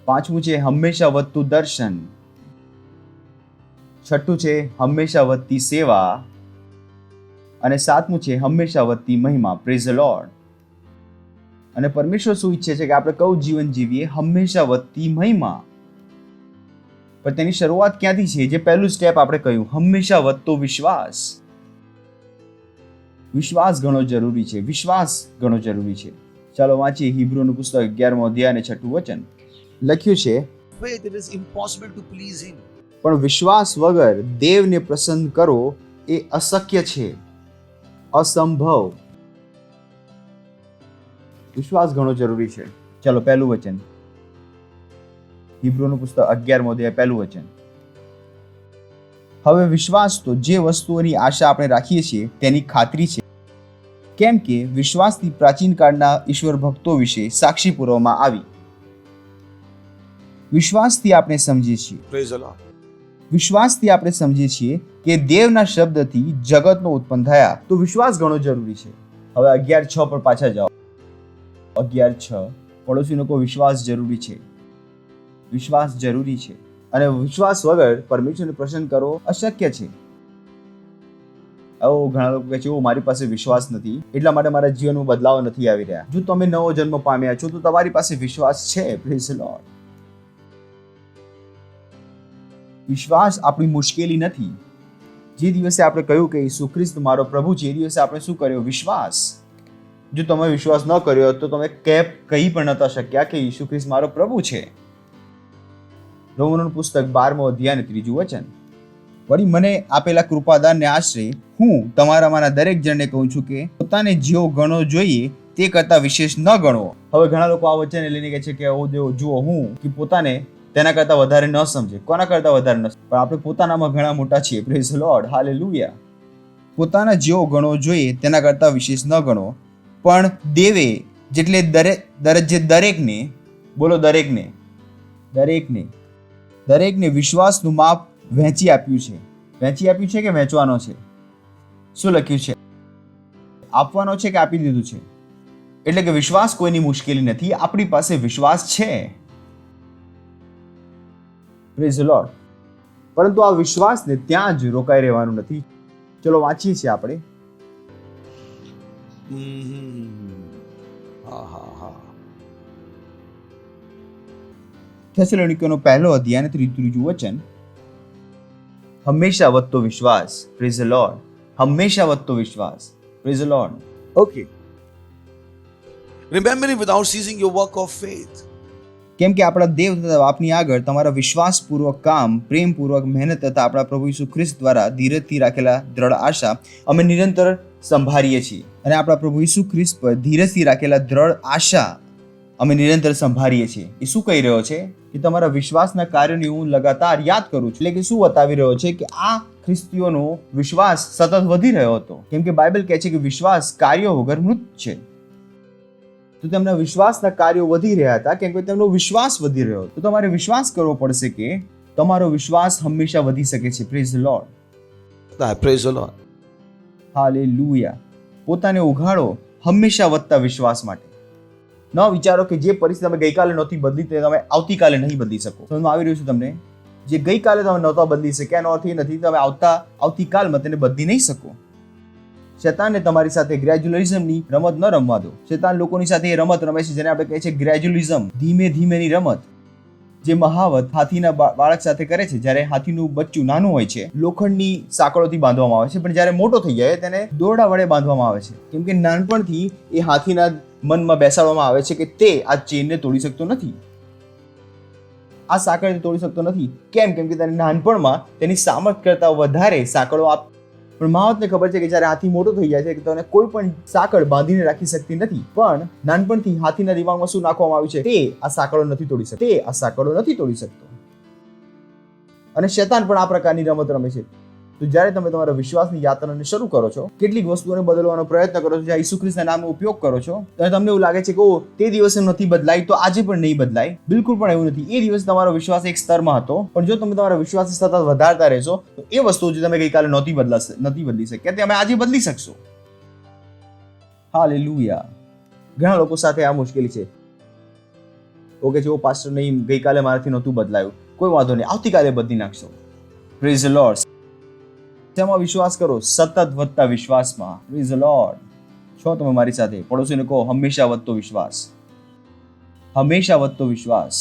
પાંચમું છે હંમેશા વધતું દર્શન. છઠ્ઠું છે હંમેશા વધતી સેવા. અને 7મું છે હંમેશા વધતી મહિમા. Praise the Lord. અને પરમેશ્વર શું ઈચ્છે છે કે આપણે કયું જીવન જીવીએ? હંમેશા વધતી મહિમા. પણ તેની શરૂઆત ક્યાંથી છે? જે પહેલું સ્ટેપ આપણે કહ્યું, હંમેશા વધતો વિશ્વાસ. વિશ્વાસ ઘણો જરૂરી છે. વિશ્વાસ ઘણો જરૂરી છે. ચાલો વાંચીએ હિબ્રુનું પુસ્તક 11મો અધ્યાય અને 6મું વચન. લખ્યું છે, Faith, it is impossible to please Him. પણ વિશ્વાસ વગર દેવને પ્રસન્ન કરવો એ અશક્ય છે, અસંભવ. વિશ્વાસ ઘણો જરૂરી છે. ચાલો પહેલું વચન, હિબ્રુનું પુસ્તક 11મો અધ્યાય પહેલું વચન. હવે વિશ્વાસ તો જે વસ્તુઓની આશા આપણે રાખીએ છીએ તેની ખાતરી છે, કેમ કે વિશ્વાસથી પ્રાચીન કાળના ઈશ્વર ભક્તો વિશે સાક્ષી પૂરવામાં આવી. વિશ્વાસથી આપણે સમજીએ છીએ Praise the Lord. વિશ્વાસથી આપણે સમજીએ છીએ કે દેવના શબ્દથી જગતનો ઉત્પન્ન થયા. તો વિશ્વાસ ઘણો જરૂરી છે. હવે 11:6 પર પાછા જાઓ. 11:6 પડોશીનો કોઈ વિશ્વાસ જરૂરી છે. વિશ્વાસ જરૂરી છે. અને વિશ્વાસ વગર પરમેશ્વરને પ્રસન્ન કરવો અશક્ય છે. ઘણા લોકો કહે છે, મારી પાસે વિશ્વાસ નથી, એટલા માટે મારા જીવનમાં બદલાવ નથી આવી રહ્યા. જો તમે નવો જન્મ પામ્યા છો તો તમારી પાસે વિશ્વાસ છે. Praise the lord. વિશ્વાસ આપણી મુશ્કેલી નથી. જે દિવસે આપણે કહ્યું કે ઈસુ ખ્રિસ્ત મારો પ્રભુ છે, એ દિવસે આપણે શું કર્યો? વિશ્વાસ. જો તમે વિશ્વાસ ન કર્યો તો તમે કહી પણ નતા શક્યા કે ઈસુ ખ્રિસ્ત મારો પ્રભુ છે. રોમનોનું પુસ્તક 12મો અધ્યાય 3મું વચન. વળી મને આપેલા કૃપાદાનને આશરે હું તમારામાંના દરેક જણને કહું છું કે પોતાને જેવો ગણવો જોઈએ તે કરતાં વિશેષ ન ગણવો. હવે ઘણા લોકો આ વચનને લઈને કહે છે કે જુઓ હું કે પોતાને તેના કરતાં વધારે ન સમજે. કોના કરતાં વધારે ન સમજે? પણ આપણે પોતાનામાં ઘણા મોટા છીએ. Praise the lord, hallelujah. પોતાના જેવો ગણવો જોઈએ તેના કરતાં વિશેષ ન ગણવો, પણ દેવે જેટલે દરેકને બોલો દરેકને વિશ્વાસનું માપ વહેંચી આપ્યું છે. વહેંચી આપ્યું છે કે વહેંચવાનો છે? શું લખ્યું છે? આપવાનો છે કે આપી દીધું છે? એટલે કે વિશ્વાસ કોઈની મુશ્કેલી નથી, આપણી પાસે વિશ્વાસ છે. Praise the lord. પરંતુ આ વિશ્વાસને ત્યાં જ રોકાઈ રહેવાનું નથી. ચલો વાંચીએ છીએ આપણે. થેસલોનિકીઓનો પહેલો અધ્યાય અને 3 વચન. હંમેશા વધતો વિશ્વાસ. Praise the lord. હંમેશા વધતો વિશ્વાસ. Praise the lord. Okay. Remembering without ceasing your work of faith. કેમ કે આપણા દેવ તથા બાપની આગળ તમારા વિશ્વાસપૂર્વક કામ, પ્રેમપૂર્વક મહેનત તથા આપણા પ્રભુ ઈસુ ખ્રિસ્ત દ્વારા ધીરજથી રાખેલા દ્રઢ આશા અમે નિરંતર સંભાળીએ છીએ. અને આપણા પ્રભુ ઈસુ ખ્રિસ્ત પર ધીરજથી રાખેલા દ્રઢ આશા અમે નિરંતર સંભાળીએ છીએ. એ શું કહી રહ્યો છે? કે તમારા વિશ્વાસના કાર્યોની હું લગાતાર યાદ કરું છું. એટલે કે શું બતાવી રહ્યો છે? કે આ ખ્રિસ્તીઓનો વિશ્વાસ સતત વધી રહ્યો હતો. કેમ કે બાઇબલ કહે છે કે વિશ્વાસ કાર્યો વગર મૃત છે. તો તેમના વિશ્વાસના કાર્યો વધી રહ્યા હતા કેમ કે તેમનો વિશ્વાસ વધી રહ્યો હતો. તો તમારે વિશ્વાસ કરવો પડશે કે તમારો વિશ્વાસ હંમેશા વધી શકે છે. Praise the lord. Praise the Lord. Hallelujah. પોતાને ઉઘાડો હંમેશા વધતા વિશ્વાસ માટે. ન વિચારો કે જે પરિસ્થિતિ તમે ગઈકાલે નહોતી બદલી તે તમે આવતીકાલે નહીં બદલી શકો. સમજમાં આવી રહ્યું છે તમને? જે ગઈકાલે તમે નહોતા બદલી શક્યા એનો અર્થ એ નથી તમે આવતીકાલમાં તેને બદલી નહીં શકો. શેતાનને તમારી સાથે ગ્રેજ્યુઅલિઝમની રમત ન રમવા દો. શેતાન લોકોની સાથે એ રમત રમે છે જેને આપણે કહીએ છીએ ગ્રેજ્યુઅલિઝમ, ધીમે ધીમેની રમત. જે મહાવત હાથીના બાળક સાથે કરે છે. જ્યારે હાથીનું બચ્ચું નાનું હોય છે લોખંડની સાંકળોથી બાંધવામાં આવે છે, પણ જ્યારે મોટો થઈ જાય તેને દોરડા વડે બાંધવામાં આવે છે. કેમ કે નાનપણથી એ હાથીના મનમાં બેસાડવામાં આવે છે કે તે આ ચેનને તોડી શકતો નથી, આ સાંકળને તોડી શકતો નથી. કેમ? કેમ કે તેને નાનપણમાં તેની સામર્થ્ય કરતાં વધારે સાંકળો પણ મહાવતને ખબર છે કે જ્યારે હાથી મોટો થઈ જાય છે કે તેને કોઈ પણ સાંકળ બાંધીને રાખી શકતી નથી. પણ નાનપણથી હાથીના દિમાગમાં શું નાખવામાં આવ્યું છે? તે આ સાંકળો નથી તોડી શકતો, તે આ સાંકળો નથી તોડી શકતો. અને શેતાન પણ આ પ્રકારની રમત રમે છે. તો જ્યારે તમે તમારા વિશ્વાસની યાત્રાને શરૂ કરો છો, કેટલીક વસ્તુઓને બદલવાનો પ્રયત્ન કરો છો, જ્યાં ઈસુ ખ્રિસ્તના નામનો ઉપયોગ કરો છો, ત્યારે તમને એવું લાગે છે કે તે દિવસે નથી બદલાય તો આજે પણ નહીં બદલાય. બિલકુલ પણ એવું નથી. એ દિવસે તમારો વિશ્વાસ એક સ્તરમાં હતો, પણ જો તમે તમારા વિશ્વાસને સતત વધારતા રહેશો તો એ વસ્તુઓ જે તમે ગઈકાલે નથી બદલી શક્યા તે તમે આજે બદલી શકશો. હાલેલુયા. ઘણા લોકો સાથે આ મુશ્કેલી છે. ઓકે જો પાસ્ટર નહીં, ગઈકાલે મારાથી નહોતું બદલાયું, કોઈ વાંધો નહીં, આવતીકાલે બદલી નાખશો. Praise the lord. તેમાં વિશ્વાસ કરો, સતત વધતા વિશ્વાસમાં. Praise the lord. છો તમે મારી સાથે? પડોશીને કહો હંમેશા વધતો વિશ્વાસ. હંમેશા વધતો વિશ્વાસ.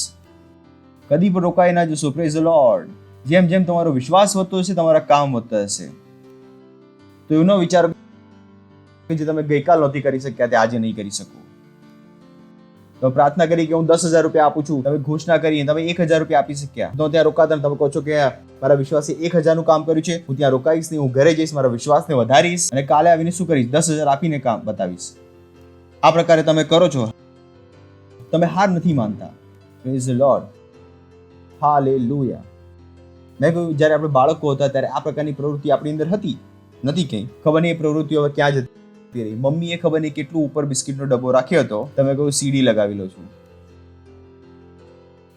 કદી પણ રોકાઈ ના જશો. Praise the lord. જેમ જેમ તમારો વિશ્વાસ વધતો હશે તમારા કામ વધતા હશે. તો એવું ન વિચારો કે જે તમે ગઈકાલ નહોતી કરી શક્યા તે આજે નહીં કરી શકો. તો પ્રાર્થના કરી કે હું 10,000 રૂપિયા આપું છું, તમે ઘોષણા કરી તમે 1,000 રૂપિયા આપી શક્યા, તો ત્યાં રોકાતા તમે કહો છો કે મારા વિશ્વાસે 1,000 નું કામ કર્યું છે, હું ત્યાં રોકાઈશ નહીં, હું ઘરે જઈશ, મારા વિશ્વાસને વધારીશ અને કાલે આવીને શું કરીશ? 10,000 આપીને કામ બતાવીશ. આ પ્રકારે તમે કરો છો, તમે હાર નથી માનતા. Praise the lord. હાલેલુયા. મેં કહ્યું જ્યારે આપણે બાળકો હતા ત્યારે આ પ્રકારની પ્રવૃત્તિ આપણી અંદર હતી નથી કઈ. ખબર નહીં એ પ્રવૃત્તિઓ હવે ક્યાં જતી રહી. મમ્મીએ ખબર નહીં કેટલું ઉપર બિસ્કિટનો ડબ્બો રાખ્યો હતો, તમે કહ્યું સીડી લગાવી લો છું.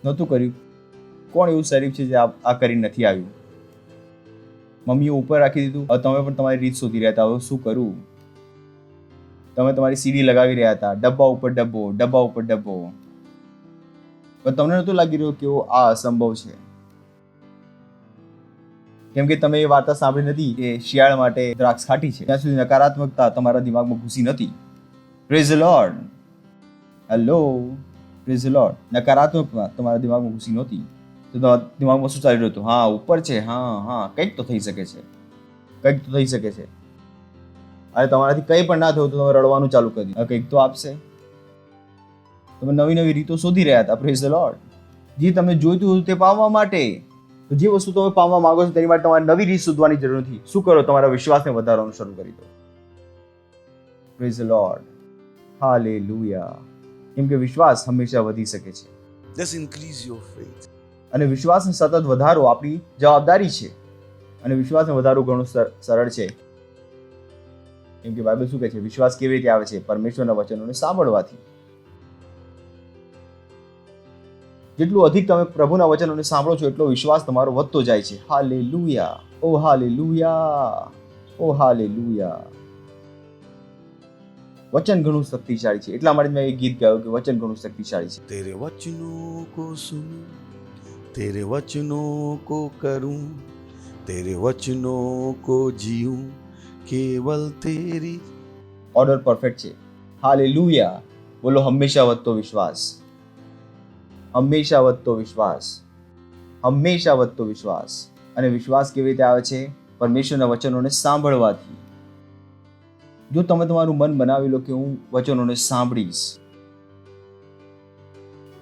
નહોતું કર્યું. કોણ એવું શરીફ છે જે આ કરીને નથી આવ્યું? મમ્મીએ ઉપર રાખી દીધું. હવે તમે પણ તમારી રીત શોધી રહ્યા હતા, હવે શું કરું? તમે તમારી સીડી લગાવી રહ્યા હતા, ડબ્બા ઉપર ડબ્બો, ડબ્બા ઉપર ડબ્બો, પણ તમને નહોતું લાગી રહ્યું કે આ અસંભવ છે. કેમ કે તમે એ વાર્તા સાંભળી નથી કે શિયાળ માટે દ્રાક્ષ ખાટી છે. ત્યાં સુધી નકારાત્મકતા તમારા દિમાગમાં ઘૂસી નથી. Praise the lord. Hello. Praise the lord. નકારાત્મકતા તમારા દિમાગમાં ઘૂસી નહોતી. તો દિમાગમાં શું ચાલી રહ્યું હતું? હા ઉપર છે, હા કંઈક તો થઈ શકે છે, કંઈક તો થઈ શકે છે. અને તમારાથી કંઈ પણ ના થયું તો તમે રડવાનું ચાલુ કરી દીધું, કંઈક તો આપશે. તમે નવી નવી રીતો શોધી રહ્યા હતા. Praise the lord. જે તમને જોઈતું હતું તે પામવા માટે. તો જે વસ્તુ તમે પામવા માંગો છો તેની માટે તમારે નવી રીત શોધવાની જરૂર નથી. શું કરો? તમારા વિશ્વાસને વધારવાનું શરૂ કરી દો. Praise the lord. હાલેલુયા. કેમ કે વિશ્વાસ હંમેશા વધી શકે છે. Just increase your faith. અને વિશ્વાસને સતત વધારો આપણી જવાબદારી છે. અને વિશ્વાસને વધારવું ઘણું સરળ છે. કેમ કે બાઇબલ શું કહે છે? વિશ્વાસ કેવી રીતે આવે છે? પરમેશ્વરના વચનોને સાંભળવાથી. જેટલું અધિક તમે પ્રભુના વચનોને સાંભળો છો એટલો વિશ્વાસ તમારો વધતો જાય છે. હાલેલુયા. ઓ હાલેલુયા. ઓ હાલેલુયા. વચન ઘણું શક્તિશાળી છે. એટલા માટે મેં એક ગીત ગાયું કે વચન ઘણું શક્તિશાળી છે. तेरे वचनों को सुनूं, तेरे वचनों को करूं, तेरे वचनों को जीऊं, केवल तेरी. ઓર્ડર પરફેક્ટ છે. હાલેલુયા. બોલો હંમેશા વધતો વિશ્વાસ. હંમેશા વધતો વિશ્વાસ. હંમેશા વધતો વિશ્વાસ. અને વિશ્વાસ કેવી રીતે આવે છે? પરમેશ્વરના વચનોને સાંભળવાથી. જો તમે તમારું મન બનાવી લો કે હું વચનોને સાંભળીશ,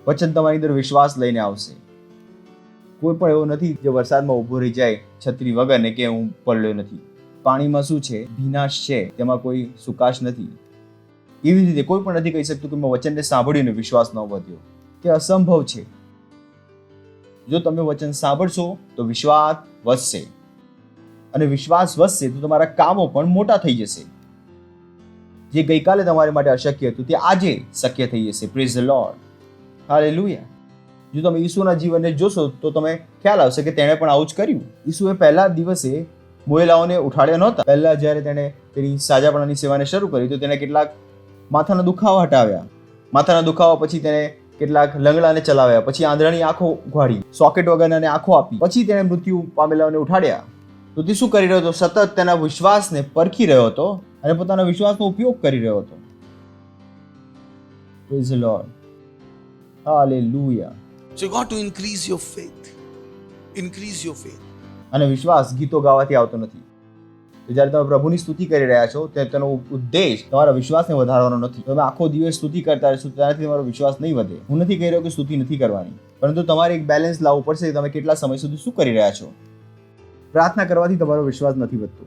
વચન તમારી અંદર વિશ્વાસ લઈને આવશે. કોઈ પણ એવો નથી જે વરસાદમાં ઊભો રહી જાય છત્રી વગર ને કે હું પલળ્યો નથી. પાણીમાં શું છે? ભીનાશ છે, તેમાં કોઈ સુકાશ નથી. એવી રીતે કોઈ પણ નથી કહી શકતું કે મેં વચનને સાંભળીને વિશ્વાસ ન વધ્યો. તે અસંભવ છે. જો તમે વચન સાંભળશો તો વિશ્વાસ વધશે, અને વિશ્વાસ વધશે તો તમારા કામો પણ મોટા થઈ જશે. જે ગઈકાલે તમારી માટે અશક્ય હતું તે આજે શક્ય થઈ જશે. Praise the lord. હાલેલુયા. જો તમે ઈસુના જીવનને જોશો તો તમે ખ્યાલ આવશે કે તેણે પણ આવું જ કર્યું. ઈસુએ પહેલા દિવસે મોયેલાઓને ઉઠાડ્યા નહોતા. પહેલા જ્યારે તેણે તેની સાજાપણાની સેવાને શરૂ કરી તો તેણે કેટલાક માથાના દુખાવા હટાવ્યા. માથાના દુખાવા પછી તેણે કેટલાક લંગડાને ચલાવ્યા, પછી આંધળાની આંખો ઉઘાડી, સોકેટ વગરનાને આંખો આપી, પછી તેણે મૃત્યુ પામેલાઓને ઉઠાડ્યા. તો તે શું કરી રહ્યો હતો? સતત તેના વિશ્વાસને પરખી રહ્યો હતો અને પોતાના વિશ્વાસનો ઉપયોગ કરી રહ્યો હતો. Praise the lord. Hallelujah. So you got to increase your faith. Increase your faith. અને વિશ્વાસ ગીતો ગાવાથી આવતો નથી. તો જ્યારે તમે પ્રભુની સ્તુતિ કરી રહ્યા છો ત્યારે તેનો ઉદ્દેશ તમારા વિશ્વાસને વધારવાનો નથી. તમે આખો દિવસ સ્તુતિ કરતા રહેશો તેનાથી તમારો વિશ્વાસ નહીં વધે. હું નથી કહી રહ્યો કે સ્તુતિ નથી કરવાની, પરંતુ તમારે એક બેલેન્સ લાવવું પડશે. તમે કેટલા સમય સુધી શું કરી રહ્યા છો? પ્રાર્થના કરવાથી તમારો વિશ્વાસ નથી વધતો.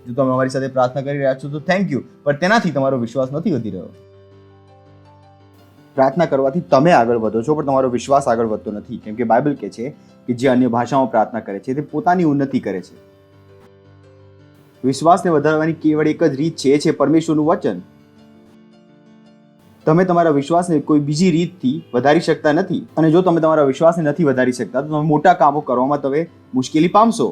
જો તમે અમારી સાથે પ્રાર્થના કરી રહ્યા છો તો થેન્ક યુ, પણ તેનાથી તમારો વિશ્વાસ નથી વધી રહ્યો. પ્રાર્થના કરવાથી તમે આગળ વધો છો, પણ તમારો વિશ્વાસ આગળ વધતો નથી. કેમ કે બાઇબલ કહે છે કે જે અન્ય ભાષામાં પ્રાર્થના કરે છે તે પોતાની ઉન્નતિ કરે છે. વિશ્વાસને વધારવાની કેવળ એક જ રીત છે, એ છે પરમેશ્વરનું વચન. તમે તમારા વિશ્વાસને કોઈ બીજી રીતથી વધારી શકતા નથી. અને જો તમે તમારા વિશ્વાસને નથી વધારી શકતા તો તમે મોટા કામો કરવામાં તમે મુશ્કેલી પામશો.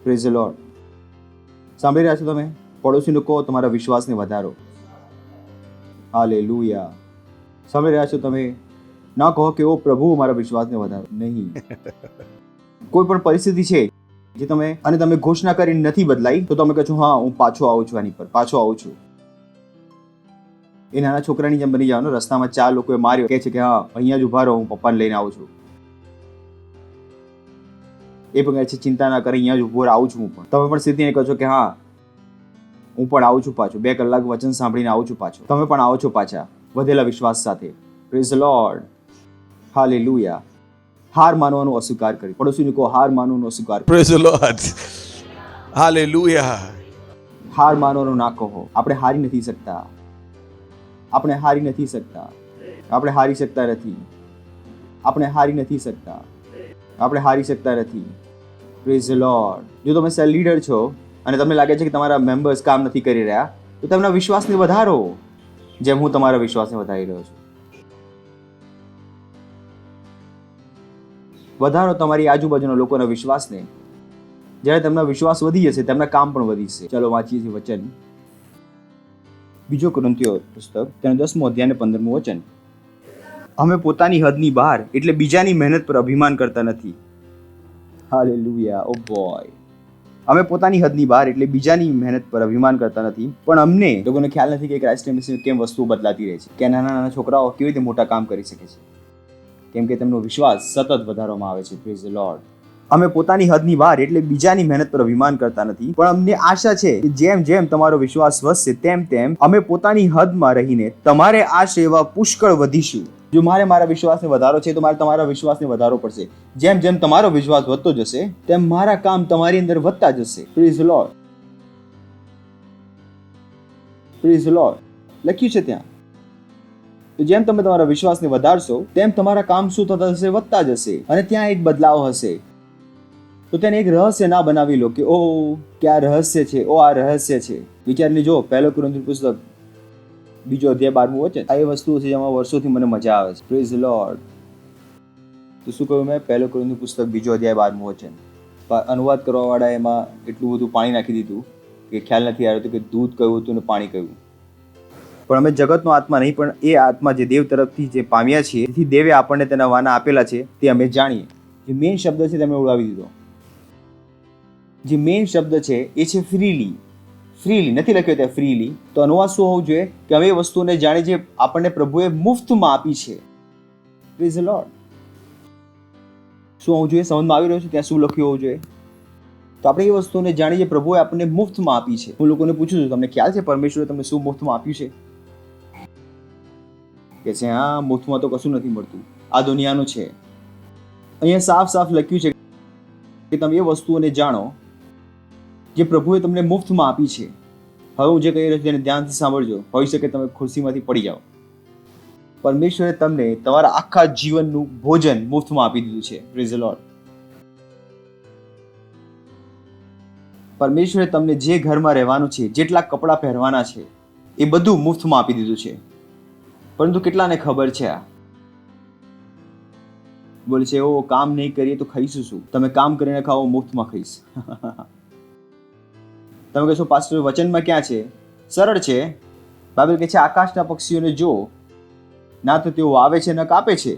Praise the lord. સાંભળી રહ્યા છો તમે? પડોશીને કહો તમારા વિશ્વાસને વધારો. હાલેલુયા. સાંભળી રહ્યા છો તમે? ના કહો કે ઓ પ્રભુ મારા વિશ્વાસને વધારો. નહીં. કોઈ પણ પરિસ્થિતિ છે જે તમે ઘોષણા કરીને નથી બદલાઈ તો તમે કહો છો હા હું પાછો આવું છું, આની પર પાછો આવું છું. એ નાના છોકરાની જેમ બની જાવ. રસ્તામાં 4 લોકોએ માર્યો, કહે છે કે હા અહીંયા જ ઉભા રહો, હું પપ્પાને લઈને આવું છું. એ પણ કહે છે ચિંતા ના કરી, અહીંયા જ ઉભો આવું છું હું પણ. તમે પણ સીધી કહો છો કે હા હું પણ આવું છું પાછું, 2 કલાક વચન સાંભળીને આવું છું પાછો. તમે પણ આવો છો પાછા વધેલા વિશ્વાસ સાથે. Praise the lord. હાલેલુયા. હાર માનવાનો અસ્વીકાર કરી. પડોશીને કહો હાર માનવાનો અસ્વીકાર કરો. Praise the Lord. Hallelujah. હાર માનવાનો ના કહો. આપણે હારી નથી શકતા. આપણે હારી નથી શકતા. આપણે હારી શકતા નથી. આપણે હારી નથી શકતા. આપણે હારી શકતા નથી. Praise the lord. જો તમે સેલ લીડર છો અને તમને લાગે છે કે તમારા મેમ્બર્સ કામ નથી કરી રહ્યા તો તેમના વિશ્વાસને વધારો, જેમ હું તમારા વિશ્વાસને વધારી રહ્યો છું. વધારો તમારી આજુબાજુના લોકોના વિશ્વાસને. જ્યારે તેમના વિશ્વાસ વધી જશે તેમના કામ પણ વધી જશે. ચલો વાંચીએ છીએ વચન. બીજો કોરિન્થીયો પુસ્તક તેનો 10મો અધ્યાય અને 15મું વચન. અમે પોતાની હદની બહાર એટલે બીજાની મહેનત પર અભિમાન કરતા નથી. હાલેલુયા. ઓ બોય. અમે પોતાની હદની બહાર એટલે બીજાની મહેનત પર અભિમાન કરતા નથી, પણ અમને લોકોને ખ્યાલ નથી કે ક્રાઇસ્ટ મિશનમાં કેમ વસ્તુઓ બદલાતી રહે છે, કે નાના છોકરાઓ કેવી રીતે મોટા કામ કરી શકે છે, કેમ કે તેમનો વિશ્વાસ સતત વધારવામાં આવે છે. Praise the lord. અમે પોતાની હદની બહાર એટલે બીજાની મહેનત પર અભિમાન કરતા નથી, પણ અમને આશા છે કે જેમ જેમ તમારો વિશ્વાસ વધશે તેમ તેમ અમે પોતાની હદમાં રહીને તમારે આ સેવા પુષ્કળ વધીશું. જો મારા વિશ્વાસને વધારો છે તો મારે તમારા વિશ્વાસને વધારવો પડશે. જેમ જેમ તમારો વિશ્વાસ વધતો જશે તેમ મારા કામ તમારી અંદર વધતા જશે. Praise the lord. Praise the lord. લખ્યું છે ત્યાં. તો જેમ તમે તમારા વિશ્વાસને વધારશો તેમ તમારા કામ શું થતા જશે? વધતા જશે. અને ત્યાં એક બદલાવ હશે. તો તેને એક રહસ્ય ના બનાવી લો કે ઓ કે આ રહસ્ય છે, ઓ આ રહસ્ય છે. વિચારીને જો 1 કોરિન્થીયું પુસ્તક 2 અધ્યાય 12મું વચન. આ એ વસ્તુ છે જેમાં વર્ષોથી મને મજા આવે છે. Praise the lord. તો શું કહ્યું મેં? 1 કોરિન્થીયું પુસ્તક 2 અધ્યાય 12મું વચન. અનુવાદ કરવા વાળા એમાં એટલું બધું પાણી નાખી દીધું કે ખ્યાલ નથી આવ્યો કે દૂધ કયું હતું ને પાણી કયું. પણ અમે જગતનો આત્મા નહીં પણ એ આત્મા જે દેવ તરફથી જે પામ્યા છીએ, તેથી દેવે આપણને તેના વાના આપેલા છે તે અમે જાણીએ. જે મેઇન શબ્દ છે તેમણે ઉડાવી દીધો. જે મેઇન શબ્દ છે એ છે ફ્રીલી. ફ્રીલી નથી લખ્યો ત્યાં ફ્રીલી. તો અનુવાદ શું હોવું જોઈએ કે અમે એ વસ્તુને જાણી જે આપણને પ્રભુએ મુફ્તમાં આપી છે. Praise the lord. શું હોવું જોઈએ? સમજમાં આવી રહ્યું છે ત્યાં શું લખ્યું હોવું જોઈએ? તો આપણે એ વસ્તુને જાણી જે પ્રભુએ આપણને મુફ્તમાં આપી છે. હું લોકોને પૂછું છું, તમને ખ્યાલ છે પરમેશ્વરે તમને શું મુફ્તમાં આપ્યું છે? કે છે હા, મુફ્તમાં તો કશું નથી મળતું, આ દુનિયાનું છે. અહીંયા સાફ સાફ લખ્યું છે કે તમે એ વસ્તુઓને જાણો જે પ્રભુએ તમને મુફ્તમાં આપી છે. હવે હું જે કહી રહ્યો છું તેને ધ્યાનથી સાંભળજો. હોઈ શકે તમે ખુરશીમાંથી પડી જાઓ. પરમેશ્વરે તમને તમારા આખા જીવનનું ભોજન મુફ્તમાં આપી દીધું છે. Praise the lord. પરમેશ્વરે તમને જે ઘરમાં રહેવાનું છે, જેટલા કપડાં પહેરવાના છે, એ બધું મુફ્તમાં આપી દીધું છે. પરંતુ કેટલાને ખબર છે આ? બોલે છે ઓ કામ નહીં કરીએ તો ખાઈશું શું? તમે કામ કરીને ખાઓ, મુફ્તમાં ખાઈશ. તમે કહેશો પાસ્ટર વચનમાં ક્યાં છે? સરળ છે. બાઇબલ કહે છે આકાશના પક્ષીઓને જો, ના તો તેઓ વાવે છે ન કાપે છે,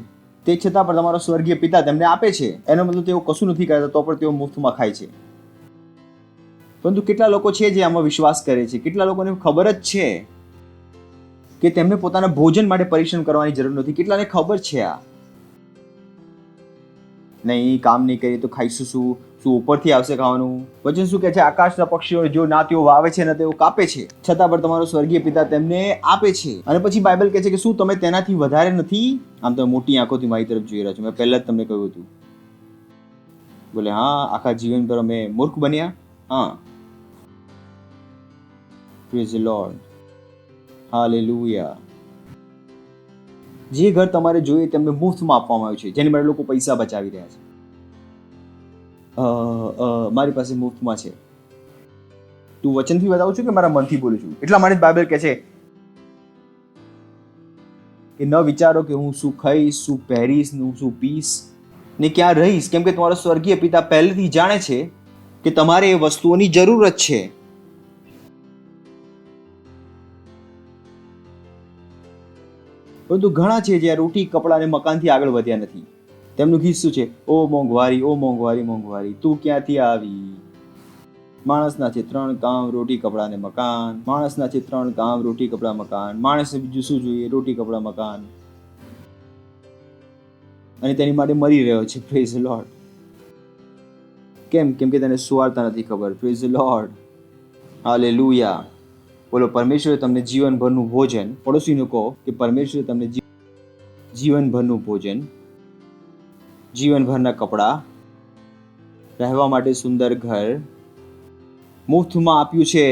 તે છતાં પણ તમારો સ્વર્ગીય પિતા તેમને આપે છે. એનો મતલબ તેઓ કશું નથી કરતા તો પણ તેઓ મુફ્તમાં ખાય છે. પરંતુ કેટલા લોકો છે જે આમાં વિશ્વાસ કરે છે? કેટલા લોકોને ખબર જ છે કે તેમને પોતાના ભોજન માટે પરિશ્રમ કરવાની જરૂર નથી? કેટલાને ખબર છે આ? નહીં, કામ નહીં કરીએ તો ખાઈશું શું? શું ઉપરથી આવશે ખાવાનું? વચન શું કહે છે? આકાશના પક્ષીઓ જો ના તેઓ વાવે છે ના તેઓ કાપે છે, છતાં પણ તમારો સ્વર્ગીય પિતા તેમને આપે છે. અને પછી બાઇબલ કહે છે કે શું તમે તેનાથી વધારે નથી? આમ તમે મોટી આંખોથી મારી તરફ જોઈ રહ્યા છો. મેં પહેલા જ તમને કહ્યું હતું. બોલે હા, આખા જીવન પર અમે મૂર્ખ બન્યા. હા. Praise the lord. હાલેલુયા. જે ઘર તમારે જોઈએ તેમને મુફ્તમાં આપવામાં આવ્યું છે, જેની માટે લોકો પૈસા બચાવી રહ્યા છે. મારી પાસે મુફ્તમાં છે. તું વચનથી બતાવું છું કે મારા મનથી બોલું છું? એટલા માટે બાઇબલ કહે છે કે ન વિચારો કે હું શું ખાઈશ, શું પહેરીશ, હું શું પીશ ને ક્યાં રહીશ, કેમ કે તમારો સ્વર્ગીય પિતા પહેલેથી જાણે છે કે તમારે એ વસ્તુઓની જરૂરત છે. પરંતુ ઘણા છે જે રોટી, કપડાં અને મકાનથી આગળ વધ્યા નથી. તેમનું ગીત શું છે? ઓ મોંઘવારી, ઓ મોંઘવારી, મોંઘવારી તું ક્યાંથી આવી? માણસના છે 3 કામ, રોટી, કપડાં અને મકાન. માણસના છે 3 કામ, રોટી, કપડાં, મકાન. માણસને બીજું શું જોઈએ? રોટી, કપડાં, મકાન. અને તેની માટે મરી રહ્યો છે. Praise the lord. કેમ? કેમ કે તેને સુવાર્તા નથી ખબર. Praise the lord. હાલેલુયા. બોલો, પરમેશ્વરે તમને જીવનભરનું ભોજન, પડોશીને કહો કે પરમેશ્વરે તમને જીવનભરનું ભોજન, જીવનભરના કપડાં, રહેવા માટે સુંદર ઘર મુફ્તમાં આપ્યું છે.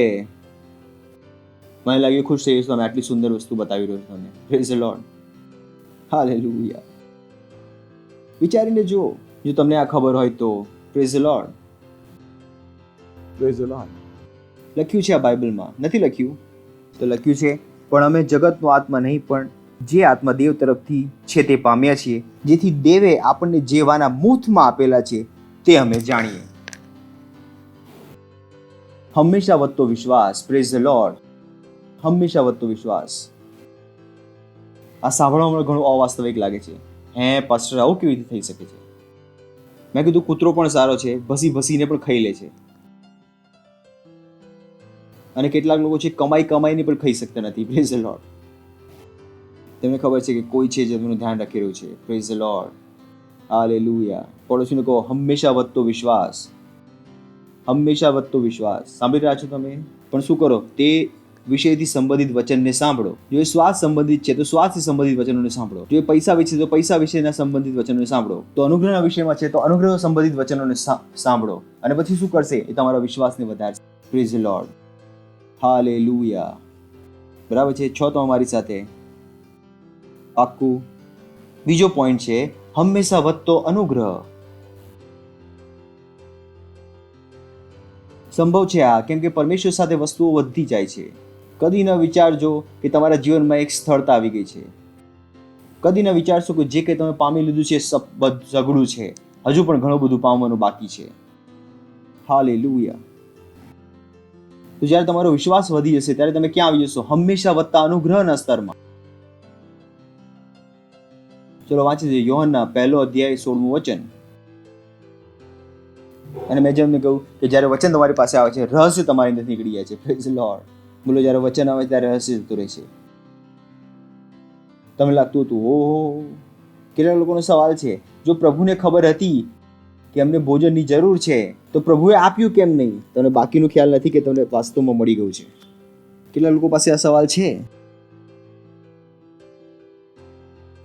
મને લાગ્યું ખુશ થઈ તમે આટલી સુંદર વસ્તુ બતાવી રહ્યો છો તમને. Praise the lord. હાલેલુયા. વિચારીને જો તમને આ ખબર હોય તો. Praise the lord. Praise the lord. લખ્યું છે આ બાઇબલમાં? નથી લખ્યું? તો લખ્યું છે પણ અમે જગતનો આત્મા નહીં પણ જે આત્મા દેવ તરફથી છે તે પામ્યા છીએ, જેથી દેવે આપણને જે વાના મુફ્તમાં આપેલા છે તે અમે જાણીએ. હંમેશા વધતો વિશ્વાસ. Praise the lord. હંમેશા વધતો વિશ્વાસ. આ સાંભળવામાં ઘણું અવાસ્તવિક લાગે છે. હે પાસ્ટર, આવું કેવી રીતે થઈ શકે છે? મેં કીધું કૂતરો પણ સારો છે, ભસીને પણ ખાઈ લે છે. અને કેટલાક લોકો છે કમાઈને પણ ખાઈ શકતા નથી. Praise the lord. તેમને ખબર છે કે કોઈ છે જે તેમનું ધ્યાન રાખી રહ્યું છે. Praise the lord. હાલેલુયા. પડોશીને કહો હંમેશા વધતો વિશ્વાસ. હંમેશા વધતો વિશ્વાસ. સાંભળી રહ્યા છો તમે? પણ શું કરો? તે વિષયથી સંબંધિત વચનને સાંભળો. જો એ શ્વાસ સંબંધિત છે તો શ્વાસથી સંબંધિત વચનોને સાંભળો. જો એ પૈસા વિશે તો પૈસા વિશેના સંબંધિત વચનોને સાંભળો. તો અનુગ્રહના વિષયમાં છે તો અનુગ્રહ સંબંધિત વચનોને સાંભળો. અને પછી શું કરશે? એ તમારા વિશ્વાસને વધારશે. Praise the lord. હાલેલુયા. બરાબર છે? છો તો અમારી સાથે? પાક્કું. બીજો પોઈન્ટ છે હંમેશા વધતો અનુગ્રહ. સંભવ છે આ, કેમ કે પરમેશ્વર સાથે વસ્તુઓ વધતી જાય છે. કદી ન વિચારજો કે તમારા જીવનમાં એક સ્થળતા આવી ગઈ છે. કદી ન વિચારશો કે જે કંઈ તમે પામી લીધું છે સઘળું છે. હજુ પણ ઘણું બધું પામવાનું બાકી છે. હાલેલુયા. તો જ્યારે તમારો વિશ્વાસ વધી જશે ત્યારે તમે ક્યાં આવી જશો? હંમેશા વધતા અનુગ્રહના સ્તરમાં. ચલો વાંચી દઈએ યોહાનના 1 અધ્યાય 16મું વચન. અને મેં જેમને કહ્યું કે જ્યારે વચન તમારી પાસે આવે છે રહસ્ય તમારી અંદર નીકળી જાય છે. Praise the lord. બોલો, જ્યારે વચન આવે ત્યારે રહસ્ય જતું રહે છે. તમને લાગતું હતું ઓહો, કેટલાક લોકોનો સવાલ છે જો પ્રભુને ખબર હતી કે અમને ભોજનની જરૂર છે તો પ્રભુએ આપ્યું કેમ નહીં? તમને બાકીનો ખ્યાલ નથી કે તમને વાસ્તવમાં મળી ગયું છે. કેટલા લોકો પાસે આ સવાલ છે?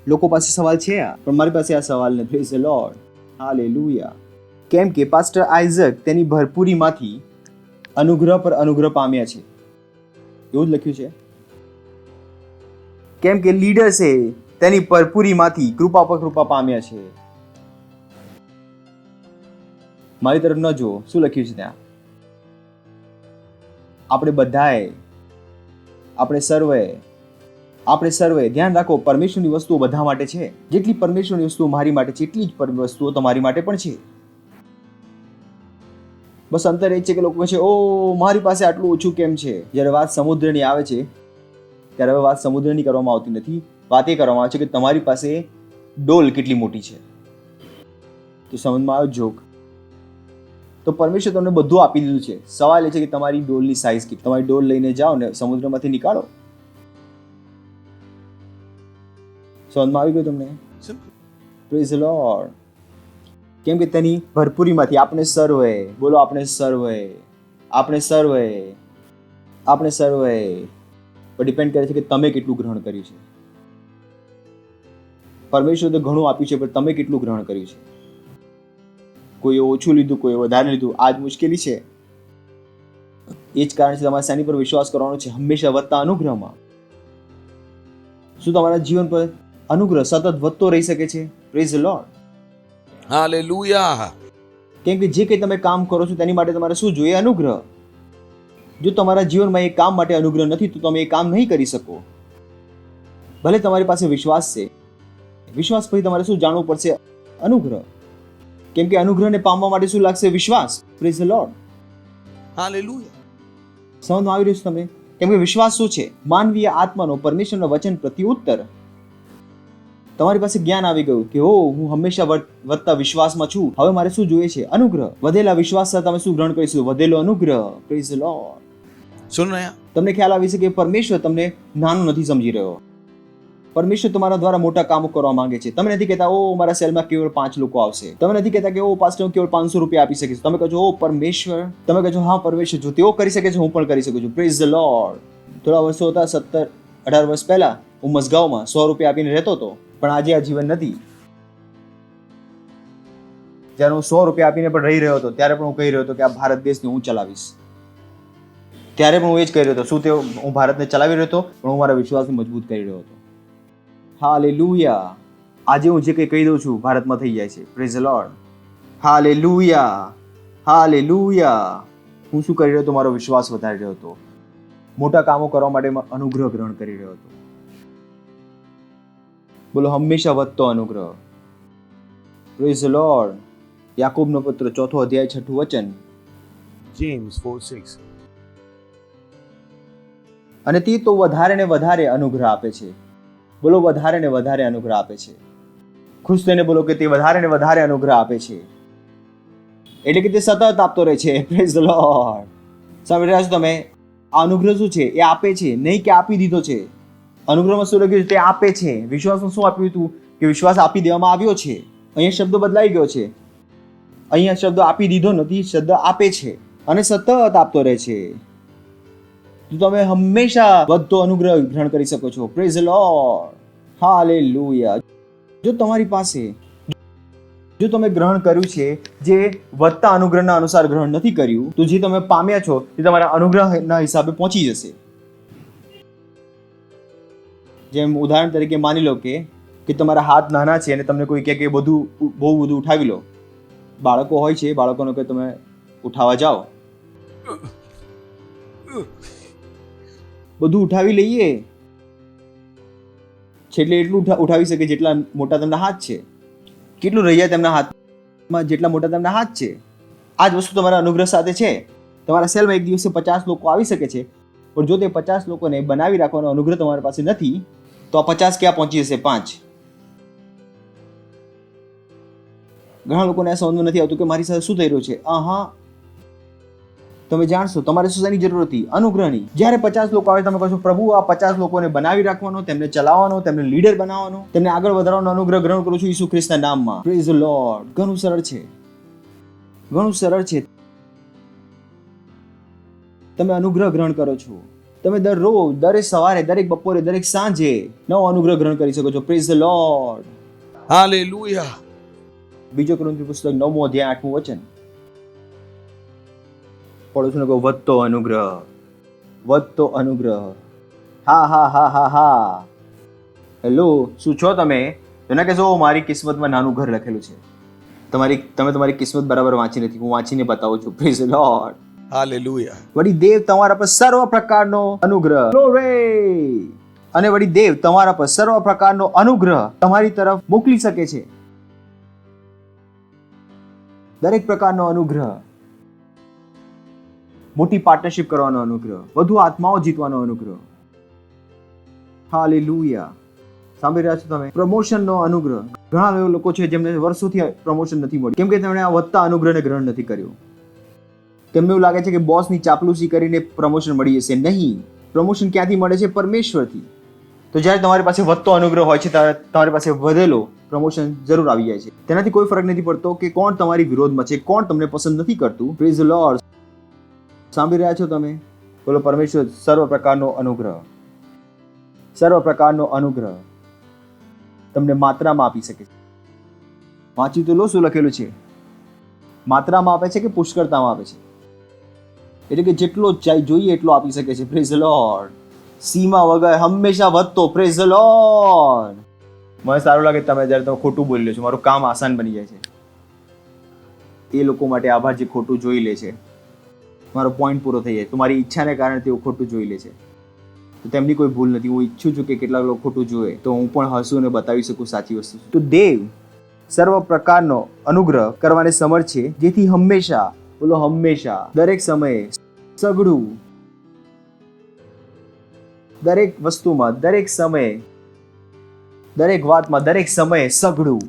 લોકો પાસે સવાલ છે પણ મારી પાસે આ સવાલ નથી. Praise the lord. હાલેલુયા. કેમ કે પાસ્ટર આઇઝક તેની ભરપૂરીમાંથી અનુગ્રહ પર અનુગ્રહ પામ્યા છે. એવું જ લખ્યું છે. કેમ કે લીડર્સે તેની ભરપૂરીમાંથી કૃપા પર કૃપા પામ્યા છે. મારી તરફ ન જુઓ, શું લખ્યું છે ત્યાં? આપણે બધાએ, આપણે સર્વે ધ્યાન રાખો, પરમેશ્વરની વસ્તુઓ બધા માટે છે. જેટલી પરમેશ્વરની વસ્તુઓ મારી માટે છે એટલી જ વસ્તુઓ તમારી માટે પણ છે. બસ અંતર એ છે કે લોકો કહે છે ઓ મારી પાસે આટલું ઓછું કેમ છે? જ્યારે વાત સમુદ્રની આવે છે ત્યારે હવે વાત સમુદ્રની કરવામાં આવતી નથી. વાત એ કરવામાં આવે છે કે તમારી પાસે ડોલ કેટલી મોટી છે. તો સમજમાં આવ્યો જોક? તો પરમેશ્વર તમને બધું આપી દીધું છે. સવાલ એ છે કે તમારી ડોલની સાઈઝ કેટલી. તમારી ડોલ લઈને જાઓ ને સમુદ્રમાંથી નીકાળો. સમજમાં આવી ગયું તમને? Praise the lord. કેમ કે તેની ભરપૂરીમાંથી આપણે સર્વે, બોલો આપણે સર્વે પર ડિપેન્ડ કરે છે કે તમે કેટલું ગ્રહણ કર્યું છે. પરમેશ્વર તો ઘણું આપ્યું છે પણ તમે કેટલું ગ્રહણ કર્યું છે? કોઈએ ઓછું લીધું, કોઈએ વધારે લીધું. આ જ મુશ્કેલી છે. એ જ કારણ છે તમારે શેની પર વિશ્વાસ કરવાનો છે? હંમેશા વધતા અનુગ્રહમાં. શું તમારા જીવન પર અનુગ્રહ સતત વધતો રહી શકે છે? Praise the lord. Hallelujah. કેમ કે જે કંઈ તમે કામ કરો છો તેની માટે તમારે શું જોઈએ? અનુગ્રહ. જો તમારા જીવનમાં એ કામ માટે અનુગ્રહ નથી તો તમે એ કામ નહીં કરી શકો. ભલે તમારી પાસે વિશ્વાસ છે, વિશ્વાસ પછી તમારે શું જાણવું પડશે? અનુગ્રહ. કેમ કે અનુગ્રહને પામવા માટે શું લાગશે? વિશ્વાસ. Praise the lord. Hallelujah. સમજમાં આવી રહ્યું છે તમને? કેમ કે વિશ્વાસ શું છે? માનવીય આત્માનો પરમેશ્વરના વચન પ્રતિ ઉત્તર. તમારી પાસે જ્ઞાન આવી ગયું કે હો હું હંમેશા વધતા વિશ્વાસમાં છું. હવે મારે શું જોઈએ છે? અનુગ્રહ. વધેલા વિશ્વાસ સાથે તમે શું ગ્રહણ કરીશું? વધેલો અનુગ્રહ. Praise the Lord. सुन रहे हैं? તમને ખ્યાલ આવી છે કે પરમેશ્વર તમને નાનું નથી સમજી રહ્યો. પરમેશ્વર તમારા દ્વારા મોટા કામો કરવા માંગે છે. તમે નથી કહેતા ઓ મારા સેલમાં કેવળ 5 લોકો આવશે. તમે નથી કહેતા કે ઓ પાસ્ટર હું કેવળ 500 રૂપિયા આપી શકીશ. તમે કહો છો ઓ પરમેશ્વર. તમે કહો છો હા પરમેશ્વર, જો તેઓ કરી શકે છે હું પણ કરી શકું છું. Praise the lord. થોડા વર્ષો હતા, 17-18 વર્ષ પહેલા હું મસગાંવમાં 100 રૂપિયા આપીને રહેતો હતો. પણ આજે આ જીવન નથી. જ્યારે હું 100 રૂપિયા આપીને પણ રહી રહ્યો હતો ત્યારે પણ હું કહી રહ્યો હતો કે આ ભારત દેશને હું ચલાવીશ. ત્યારે પણ હું એ જ કહી રહ્યો હતો. શું તે હું ભારતને ચલાવી રહ્યો હતો? પણ હું મારા વિશ્વાસને મજબૂત કરી રહ્યો હતો. હાલેલુયા. આજે હું જે કંઈ કહી દઉં છું ભારતમાં થઈ જાય છે. Praise the lord. હાલેલુયા. હું શું કરી રહ્યો હતો? મારો વિશ્વાસ વધારી રહ્યો હતો. મોટા કામો કરવા માટે અનુગ્રહ ગ્રહણ કરી રહ્યો હતો. બોલો હંમેશા વધતો અનુગ્રહ. Praise the Lord. યાકૂબનો પત્ર 4 અધ્યાય 6 વચન. James 4:6. અને તે તો વધારે ને વધારે અનુગ્રહ આપે છે. બોલો વધારે ને વધારે અનુગ્રહ આપે છે. ખુશ થઈને બોલો કે તે વધારે ને વધારે અનુગ્રહ આપે છે. એટલે કે તે સતત આપતો રહે છે. Praise the lord. સાંભળી રહ્યા છો તમે? આ અનુગ્રહ શું છે? એ આપે છે, નહીં કે આપી દીધો છે. અનુગ્રહમાં શું લખ્યું છે? તે આપે છે. વિશ્વાસમાં શું આપ્યું હતું? કે વિશ્વાસ આપી દેવામાં આવ્યો છે. અહીંયા શબ્દ બદલાઈ ગયો છે. અહીંયા શબ્દ આપી દીધો નથી, શબ્દ આપે છે અને સતત આપતો રહે છે. તો તમે હંમેશા વધતો અનુગ્રહ ગ્રહણ કરી શકો છો. Praise the lord, hallelujah. જો તમારી પાસે જો તમે ગ્રહણ કર્યું છે જે વધતા અનુગ્રહના અનુસાર ગ્રહણ નથી કર્યું, તો જે તમે પામ્યા છો તે તમારા અનુગ્રહના હિસાબે પહોંચી જશે. જેમ ઉદાહરણ તરીકે માની લો કે તમારા હાથ નાના છે અને તમને કોઈ કહે કે બહુ બધું ઉઠાવી લો. બાળકો હોય છે, બાળકોને કે તમે ઉઠાવવા જાઓ, બધું ઉઠાવી લઈએ છેલ્લે એટલું ઉઠાવી શકે જેટલા મોટા તેમના હાથ છે. કેટલું રહી જાય તેમના હાથમાં જેટલા મોટા તેમના હાથ છે. આ જ વસ્તુ તમારા અનુગ્રહ સાથે છે. તમારા સેલમાં એક દિવસે 50 લોકો આવી શકે છે, પણ જો તે 50 લોકોને બનાવી રાખવાનો અનુગ્રહ તમારી પાસે નથી, તો આ 50 ક્યાં પહોંચી જશે? 5. ઘણા લોકોને આ સમજમાં નથી આવતું કે મારી સાથે શું થઈ રહ્યું છે. તમે જાણશો, તમારે શું જરૂર હતી? અનુગ્રહની. જ્યારે 50 લોકો આવે, તમે કહો છો પ્રભુ આ 50 લોકોને બનાવી રાખવાનો, તેમને ચલાવવાનો, તેમને લીડર બનાવવાનો, તેમને આગળ વધારવાનો અનુગ્રહ ગ્રહણ કરું છું ઈસુ ખ્રિસ્તના નામમાં. Praise the lord. ઘણું સરળ છે, ઘણું સરળ છે. તમે અનુગ્રહ ગ્રહણ કરો છો. તમે દરરોજ, દરેક સવારે, દરેક બપોરે, દરેક સાંજે નવો અનુગ્રહ ગ્રહણ કરી શકો છો. Praise the lord, Hallelujah. બીજો કોરિન્થીયો પુસ્તક 9 અધ્યાય 8મું વચન. પડું છું ને કહું, વધતો અનુગ્રહ, વધતો અનુગ્રહ. હા. હેલો, શું છો તમે? એને કહેશો મારી કિસ્મતમાં નાનું ઘર લખેલું છે. તમે તમારી કિસ્મત બરાબર વાંચી નથી. હું વાંચીને બતાવું છું. Praise the lord. Hallelujah. વળી દેવ તમારા પર સર્વ પ્રકારનો અનુગ્રહ, ગ્લોરી, અને વળી દેવ તમારા પર સર્વ પ્રકારનો અનુગ્રહ તમારી તરફ મોકલી શકે છે. દરેક પ્રકારનો અનુગ્રહ, મોટી પાર્ટનરશિપ કરવાનો અનુગ્રહ, વધુ આત્માઓ જીતવાનો અનુગ્રહ. હાલેલુયા. સાંભળી રહ્યા છો તમે? પ્રમોશનનો અનુગ્રહ. ઘણા એવા લોકો છે જેમને વર્ષોથી પ્રમોશન નથી મળ્યું, કેમ કે તેમણે આ વધતા અનુગ્રહને ગ્રહણ નથી કર્યું. તેમને એવું લાગે છે કે બોસની ચાપલુસી કરીને પ્રમોશન મળી જશે. નહીં, પ્રમોશન ક્યાંથી મળે છે? પરમેશ્વરથી. તો જ્યારે તમારી પાસે વધતો અનુગ્રહ હોય છે, ત્યારે તમારી પાસે વધેલો પ્રમોશન જરૂર આવી જાય છે. તેનાથી કોઈ ફરક નથી પડતો કે કોણ તમારી વિરોધમાં છે, કોણ તમને પસંદ નથી કરતું. Praise the lord. સાંભળી રહ્યા છો તમે? બોલો, પરમેશ્વર સર્વ પ્રકારનો અનુગ્રહ, સર્વ પ્રકારનો અનુગ્રહ તમને માત્રામાં આપી શકે છે. વાંચી તો લો શું લખેલું છે. માત્રામાં આપે છે કે પુષ્કળતામાં આપે છે? એટલે કે જેટલો જોઈએ એટલો આપી શકે છે. Praise the lord. સીમા વગર, હંમેશા વધતો. Praise the lord. મને સારું લાગે તમે જ્યારે તમે ખોટું બોલી લો છો, મારું કામ આસાન બની જાય છે. એ લોકો માટે આભાર જે ખોટું જોઈ લે છે. મારો પોઈન્ટ પૂરો થઈ જાય. તો મારી ઈચ્છાને કારણે તેઓ ખોટું જોઈ લે છે. તો તેમની કોઈ ભૂલ નથી. હું ઈચ્છું છું કે કેટલાક લોકો ખોટું જોવે તો હું પણ હસું અને બતાવી શકું સાચી વસ્તુ. તો દેવ સર્વ પ્રકારનો અનુગ્રહ કરવાને સમર્થ છે, જેથી હંમેશા, બોલો હંમેશા, દરેક સમયે, સઘળું, દરેક વસ્તુમાં, દરેક સમયે, દરેક વાતમાં, દરેક સમયે સઘળું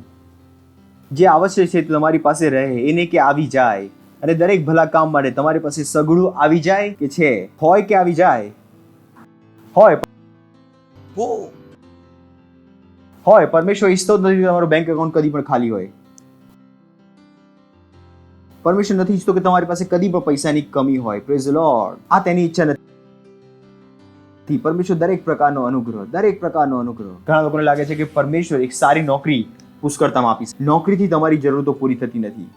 જે આવશ્યક છે તે તમારી પાસે રહે, એને કે આવી જાય. અને દરેક ભલા કામ માટે તમારી પાસે સઘળું આવી જાય કે છે, હોય કે આવી જાય, હોય. પરમેશ્વર ઈચ્છતો જ નથી તમારું બેંક એકાઉન્ટ કદી પણ ખાલી હોય. પરમેશ્વર નથી ઈચ્છતો કે તમારી પાસે કદી પણ પૈસાની કમી હોય. Praise the Lord. આ તેની ઈચ્છા નથી. પરમેશ્વર દરેક પ્રકારનો અનુગ્રહ, દરેક પ્રકારનો અનુગ્રહ. ઘણા લોકોને લાગે છે કે પરમેશ્વર એક સારી નોકરી પુષ્કળતામાં આપી છે. નોકરીથી તમારી જરૂરતો પૂરી થતી નથી,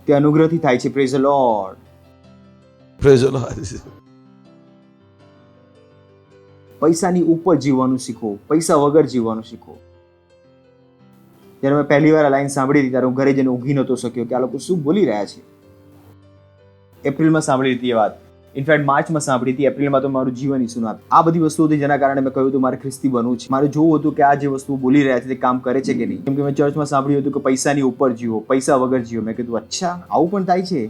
તે અનુગ્રહથી થાય છે. Praise the lord. Praise the Lord. પૈસાની ઉપર જીવવાનું શીખો, પૈસા વગર જીવવાનું શીખો. જ્યારે મેં પહેલી વાર આ લાઈન સાંભળી હતી ત્યારે હું ઘરે જઈને ઊંઘી નહોતો શક્યો કે આ લોકો શું બોલી રહ્યા છે. એપ્રિલમાં સાંભળી હતી એ વાત. ઇનફેક્ટ માર્ચમાં સાંભળી હતી. એપ્રિલમાં તો મારું જીવન ઈસુનું આપ્યું. આ બધી વસ્તુઓ હતી જેના કારણે મેં કહ્યું હતું મારે ખ્રિસ્તી બનવું છે. મારે જોવું હતું કે આ જે વસ્તુ બોલી રહ્યા છે તે કામ કરે છે કે નહીં. કેમ કે મેં ચર્ચમાં સાંભળ્યું હતું કે પૈસાની ઉપર જીવો, પૈસા વગર જીવો. મેં કીધું અચ્છા આવું પણ થાય છે.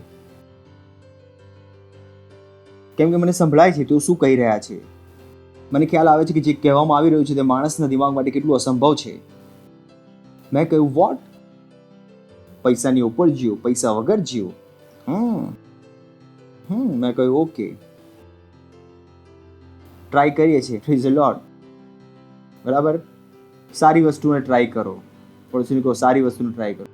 કેમ કે મને સંભળાય છે તેઓ શું કહી રહ્યા છે. મને ખ્યાલ આવે છે કે જે કહેવામાં આવી રહ્યું છે તે માણસના દિમાગ માટે કેટલું અસંભવ છે. મેં કહ્યું વોટ? પૈસાની ઉપર જીવો, પૈસા વગર જીવો. મેં કહ્યું ઓકે, ટ્રાય કરીએ છીએ. Praise the lord. બરાબર, સારી વસ્તુને ટ્રાય કરો. પડોશીને કહો સારી વસ્તુને ટ્રાય કરો.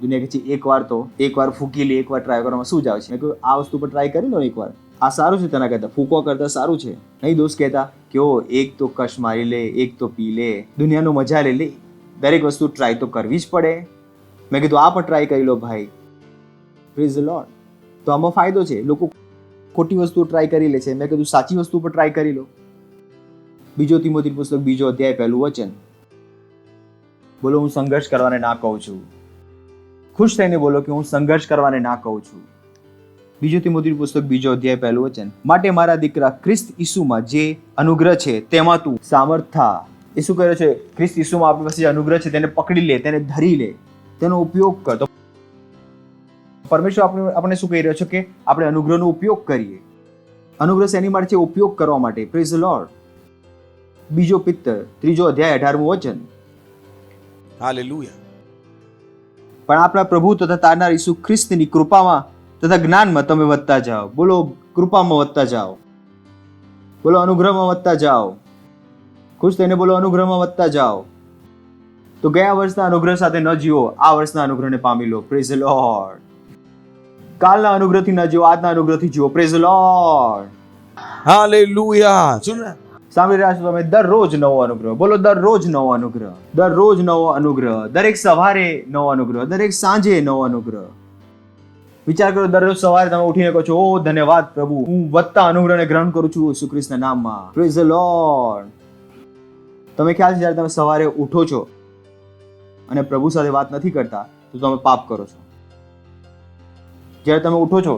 દુનિયા કે છે એકવાર ફૂકી લે, એકવાર ટ્રાય કરવામાં શું જ આવે છે. મેં કહ્યું આ વસ્તુ પર ટ્રાય કરી લો એકવાર. આ સારું છે તેના કરતાં, ફૂંકવા કરતાં સારું છે. નહીં દોસ્ત કહેતા કે ઓ એક તો કશ મારી લે, એક તો પી લે, દુનિયાનો મજા લે લે, દરેક વસ્તુ ટ્રાય તો કરવી જ પડે. મેં કીધું આ પણ ટ્રાય કરી લો ભાઈ. Praise the lord. તો આમાં ફાયદો છે. લોકો ખોટી વસ્તુ ટ્રાય કરી લે છે, મેં કીધું સાચી વસ્તુ પર ટ્રાય કરી લો. બીજો તિમોથી પુસ્તક 2 અધ્યાય 1 વચન. બોલો હું સંઘર્ષ કરવાને ના કહું છું. ખુશ થઈને બોલો કે હું સંઘર્ષ કરવાને ના કહું છું. બીજો તિમોથી પુસ્તક 2 અધ્યાય 1 વચન. માટે મારા દીકરા ખ્રિસ્ત ઈસુમાં જે અનુગ્રહ છે તેમાં તું સામર્થ થા. એ શું કરે છે? ખ્રિસ્ત ઈસુમાં આપણી પાસે જે અનુગ્રહ છે તેને પકડી લે, તેને ધરી લે, તેનો ઉપયોગ કર. તો પરમેશ્વર આપણે શું કહી રહ્યો છે કે આપણે અનુગ્રહનો ઉપયોગ કરીએ. અનુગ્રહ શેની માટે છે? ઉપયોગ કરવા માટે. Praise the lord. બીજો પિત્તર 3 અધ્યાય 18 વચન. Hallelujah. પણ આપણા પ્રભુ તથા તારનાર ઈસુ ખ્રિસ્તની કૃપામાં તથા જ્ઞાનમાં તમે વધતા જાઓ. બોલો કૃપામાં વધતા જાઓ. બોલો અનુગ્રહમાં વધતા જાઓ. ખુશ થઈને બોલો અનુગ્રહમાં વધતા જાઓ. તો ગયા વર્ષના અનુગ્રહ સાથે ન જીવો, આ વર્ષના અનુગ્રહને પામી લો. Praise the lord. કાલના અનુગ્રહથી ન જીવો, આજના અનુગ્રહથી જીવો. Praise the lord. Hallelujah. सुन रहे हैं? સાંભળી રહ્યા છો તમે? દરરોજ નવો અનુગ્રહ. બોલો દરરોજ નવો અનુગ્રહ. દરરોજ નવો અનુગ્રહ. દરેક સવારે નવો અનુગ્રહ, દરેક સાંજે નવો અનુગ્રહ. વિચાર કરો, દરરોજ સવારે તમે ઉઠીને કહો છો ઓ ધન્યવાદ પ્રભુ, હું વધતા અનુગ્રહને ગ્રહણ કરું છું ઈસુ ખ્રિસ્તના નામમાં. Praise the lord. તમે ખ્યાલ છે જ્યારે તમે સવારે ઉઠો છો અને પ્રભુ સાથે વાત નથી કરતા તો તમે પાપ કરો છો. જ્યારે તમે ઉઠો છો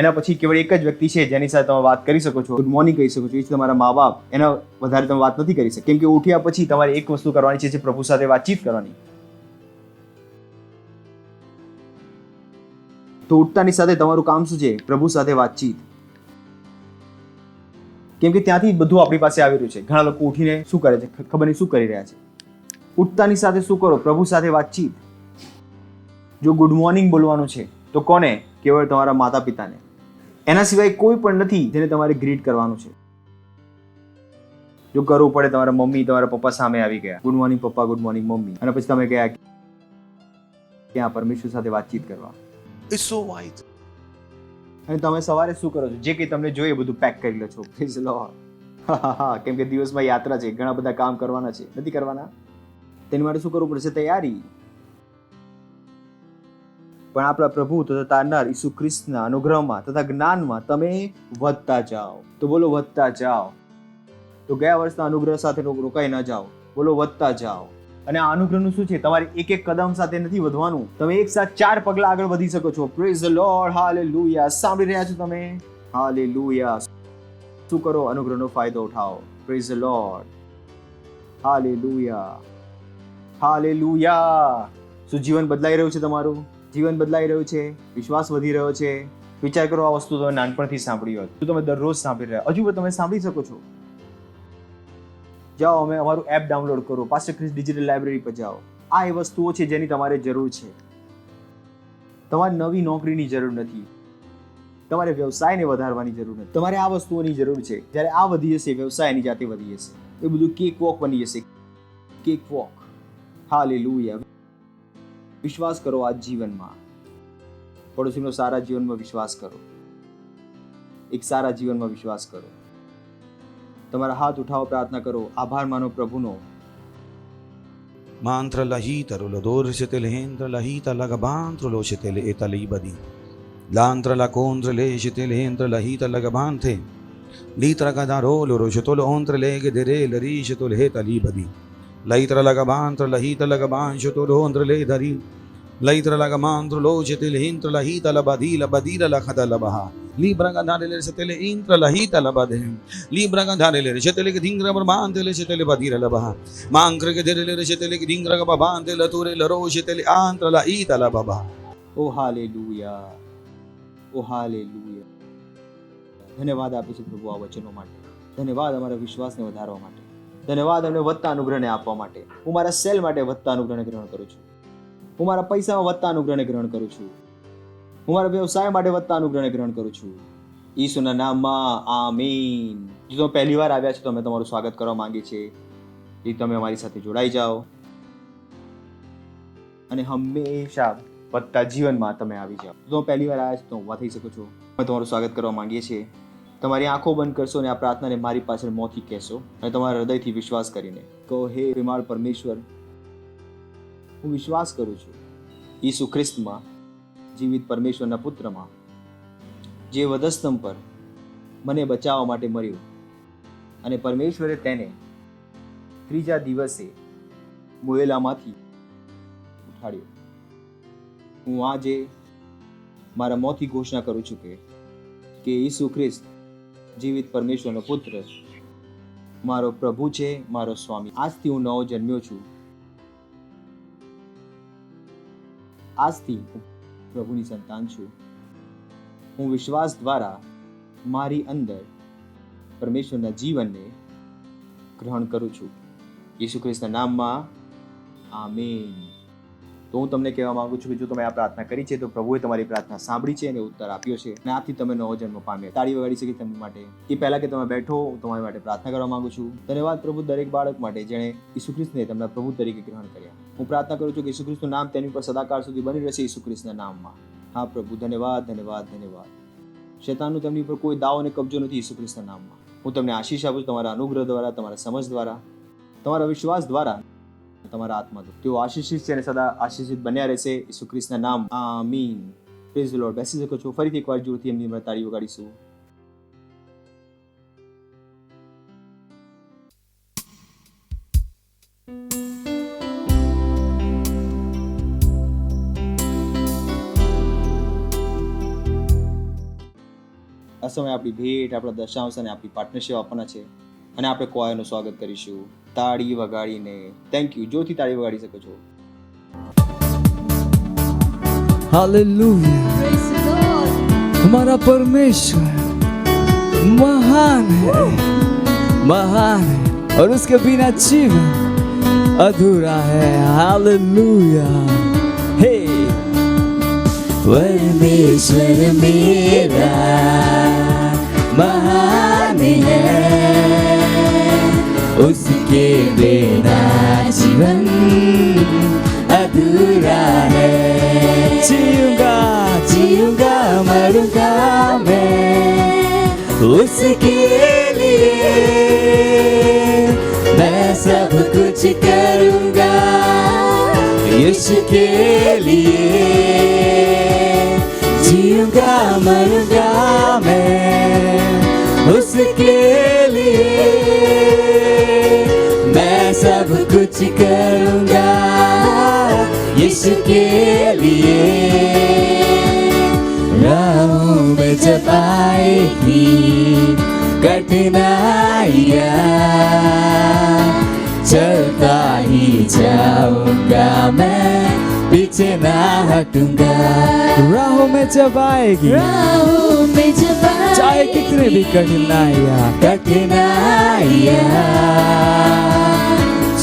એના પછી કેવળ એક જ વ્યક્તિ છે જેની સાથે તમે વાત કરી શકો છો, ગુડ મોર્નિંગ કહી શકો છો, એ છે તમારા મા બાપ. એના વધારે તમે વાત નથી કરી શકતા, કેમ કે ઉઠ્યા પછી તમારે એક વસ્તુ કરવાની છે, જે પ્રભુ સાથે વાતચીત કરવાની. તો ઉઠતાની સાથે તમારું કામ શું છે? પ્રભુ સાથે વાતચીત. કેમ કે ત્યાંથી બધું આપણી પાસે આવી રહ્યું છે. ઘણા લોકો ઉઠીને શું કરે છે ખબર નહીં શું કરી રહ્યા છે. ઉઠતાની સાથે શું કરો? પ્રભુ સાથે વાતચીત. જો ગુડ મોર્નિંગ બોલવાનું છે તો કોને? કેવળ તમારા માતા પિતાને. એના સિવાય કોઈ પણ નથી જેને તમારે ગ્રીટ કરવાનું છે. જો કરવું પડે તમારા મમ્મી, તમારા પપ્પા સામે આવી ગયા, ગુડ મોર્નિંગ પપ્પા, ગુડ મોર્નિંગ મમ્મી, અને પછી તમે ગયા ક્યાં? પરમેશ્વર સાથે વાતચીત કરવા. It's so wide. અને તમે સવારે શું કરો છો? જે કંઈ તમને જોઈએ બધું પેક કરી લો છો. પ્લીઝ લો. કેમ કે દિવસમાં યાત્રા છે, ઘણા બધા કામ કરવાના છે. નથી કરવાના? તેની માટે શું કરવું પડશે? તૈયારી. પણ આપણા પ્રભુ તથા તારનાર ઈસુ ખ્રિસ્તના અનુગ્રહમાં તથા જ્ઞાનમાં તમે વધતા જાઓ. તો બોલો વધતા જાઓ. તો ગયા વર્ષના અનુગ્રહ સાથે રોકાઈ ન જાઓ. બોલો વધતા જાઓ. અને આ અનુગ્રહનું શું છે? તમારે એક એક કદમ સાથે નથી વધવાનું, તમે એક સાથ 4 પગલા આગળ વધી શકો છો. Praise the lord. હાલેલુયા. સાંભળી રહ્યા છો તમે? હાલેલુયા. શું કરો? અનુગ્રહનો ફાયદો ઉઠાવો. Praise the lord. Hallelujah. Hallelujah. શું જીવન બદલાઈ રહ્યું છે તમારું? જીવન બદલાઈ રહ્યું છે? વિશ્વાસ વધી રહ્યો છે? વિચાર કરો, આ વસ્તુ તમે નાનપણથી સાંભળી હોત, તો તમે દરરોજ સાંભળી રહ્યા, હજુ પણ તમે સાંભળી શકો છો. જાઓ, અમે અમારું એપ ડાઉનલોડ કરો, પાસ્ટર ક્રિસ ડિજિટલ લાઇબ્રેરી પર જાઓ. આ એ વસ્તુઓ છે જેની તમારે જરૂર છે. તમારે નવી નોકરીની જરૂર નથી, તમારે વ્યવસાયને વધારવાની જરૂર નથી, તમારે આ વસ્તુઓની જરૂર છે. જ્યારે આ વધી જશે, વ્યવસાય એની જાતે વધી જશે. એ બધું કેક વોક બની જશે. Cake walk. હાલેલુયા. વિશ્વાસ કરો આ જીવનમાં. પડોશીનો સારા જીવનમાં વિશ્વાસ કરો. એક સારા જીવનમાં વિશ્વાસ કરો. તમારા હાથ ઉઠાવો, પ્રાર્થના કરો, આભાર માનો પ્રભુનો. Mantra lahita rolador se lehendra lahita lagabantro lo se tele etalibadi. Lantra la contra le se lehendra lahita lagabante. Litra gadaro lo rojetolo ontre lege dere la rishetol hetalibadi. Laitra lagabantra lahita lagaban shetolo ontre le dari. Laitra lagamantro lo se lehendra lahita labadila badila la khadalabaha. Libra gadare se tele intra lahita labade. Libra gadare se tele dingra barbante le se tele badira labaha. Mankre ke dere se tele dingra babante la ture la ro se tele antra la ita la baba. ઓ hallelujah. ઓ hallelujah. ધન્યવાદ આપું છું પ્રભુ આ વચનો માટે. ધન્યવાદ અમારા વિશ્વાસને વધારવા માટે. ધન્યવાદ અમને વધતા અનુગ્રહને આપવા માટે. હું મારા સેલ માટે વધતા અનુગ્રહને ગ્રહણ કરું છું. હું મારા પૈસામાં વધતા અનુગ્રહને ગ્રહણ કરું છું. હું મારા વ્યવસાય માટે વધતા અનુગ્રહને ગ્રહણ કરું છું. ઈસુના નામમાં આમીન. જો તમે પહેલી વાર આવ્યા છો તો અમે તમારું સ્વાગત કરવા માંગીએ છીએ. એ તમે અમારી સાથે જોડાઈ જાઓ અને હંમેશા વધતા જીવનમાં તમે આવી જાઓ. તો પહેલી વાર આવ્યા છો તો ઊભા થઈ શકો છો. અમે તમારું સ્વાગત કરવા માંગીએ છીએ. તમારી આંખો બંધ કરશો અને આ પ્રાર્થનાને મારી પાછળ મોંથી કહેશો અને તમારા હૃદયથી વિશ્વાસ કરીને કહો, હે પ્રેમાળ પરમેશ્વર, હું વિશ્વાસ કરું છું ઈસુ ખ્રિસ્તમાં, જીવિત પરમેશ્વરના પુત્રમાં, જે વધસ્તંભ પર મને બચાવવા માટે મર્યો અને પરમેશ્વરે તેને ત્રીજા દિવસે મોયેલામાંથી ઉઠાડ્યો. હું આજે મારા મોંથી ઘોષણા કરું છું કે ઈસુ ખ્રિસ્ત જીવિત પરમેશ્વરનો પુત્ર મારો પ્રભુ છે, મારો સ્વામી. આજથી હું નવો જન્મ્યો છું. આજથી હું પ્રભુની સંતાન છું. હું વિશ્વાસ દ્વારા મારી અંદર પરમેશ્વરના જીવનને ગ્રહણ કરું છું. ઈસુ ખ્રિસ્તના નામમાં આમીન. તો હું તમને કહેવા માંગુ છું કે જો તમે આ પ્રાર્થના કરી છે તો પ્રભુએ તમારી પ્રાર્થના સાંભળી છે અને ઉત્તર આપ્યો છે અને આથી તમે નવો જન્મ પામ્યા. તાળી વગાડી શકે તમારી માટે. એ પહેલા કે તમે બેઠો, હું તમારી માટે પ્રાર્થના કરવા માંગુ છું. ધન્યવાદ પ્રભુ દરેક બાળક માટે જેણે ઈસુ ખ્રિસ્તને તેમના પ્રભુ તરીકે ગ્રહણ કર્યા. હું પ્રાર્થના કરું છું કે ઈસુ ખ્રિસ્તનું નામ તેની પર સદાકાળ સુધી બની રહેશે ઈસુ ખ્રિસ્તના નામમાં. હા પ્રભુ, ધન્યવાદ ધન્યવાદ ધન્યવાદ. શૈતાનનો તેમની પર કોઈ દાવ અને કબજો નથી ઈસુ ખ્રિસ્તના નામમાં. હું તમને આશીષ આપું છું તમારા અનુગ્રહ દ્વારા, તમારા સમજ દ્વારા, તમારા વિશ્વાસ દ્વારા, તમારા આત્મા દ્વારા. તેઓ આશીષિત છે અને સદા આશીષિત બન્યા રહેશે ઈસુ ખ્રિસ્તના નામ. આમીન. Praise the Lord. બેસી શકો છો. ફરીથી એકવાર જોરથી એમની તાળી વગાડીશું. આ સમયે આપણી ભેટ, આપણા દશાંશ અને આપણી પાર્ટનરશિપ આપવાના છે અને આપણે કોયરનું સ્વાગત કરીશું તાળી વગાડીને. Thank you. જોરથી તાળી વગાડી શકો છો. हालेलुया, हमारा परमेश्वर महान है, महान है और उसके बिना जीवन अधूरा है. हालेलुया. हे परमेश्वर मेरा महान है, उसके बिना जीवन अधूरा है. जीऊंगा जीऊंगा मरूंगा मैं उसके लिए, मैं सब कुछ करूंगा यीशु के लिए. जीऊंगा मरूंगा मैं उसके लिए, मैं सब कुछ करूंगा यीशु के लिए. राहों में जब आएगी कठिनाइयाँ, चलता ही जाऊंगा मैं, पीछे ना हटूंगा. राहों में जब आएगी, राहों में जब चाहे कितने भी कठिनाइयाँ,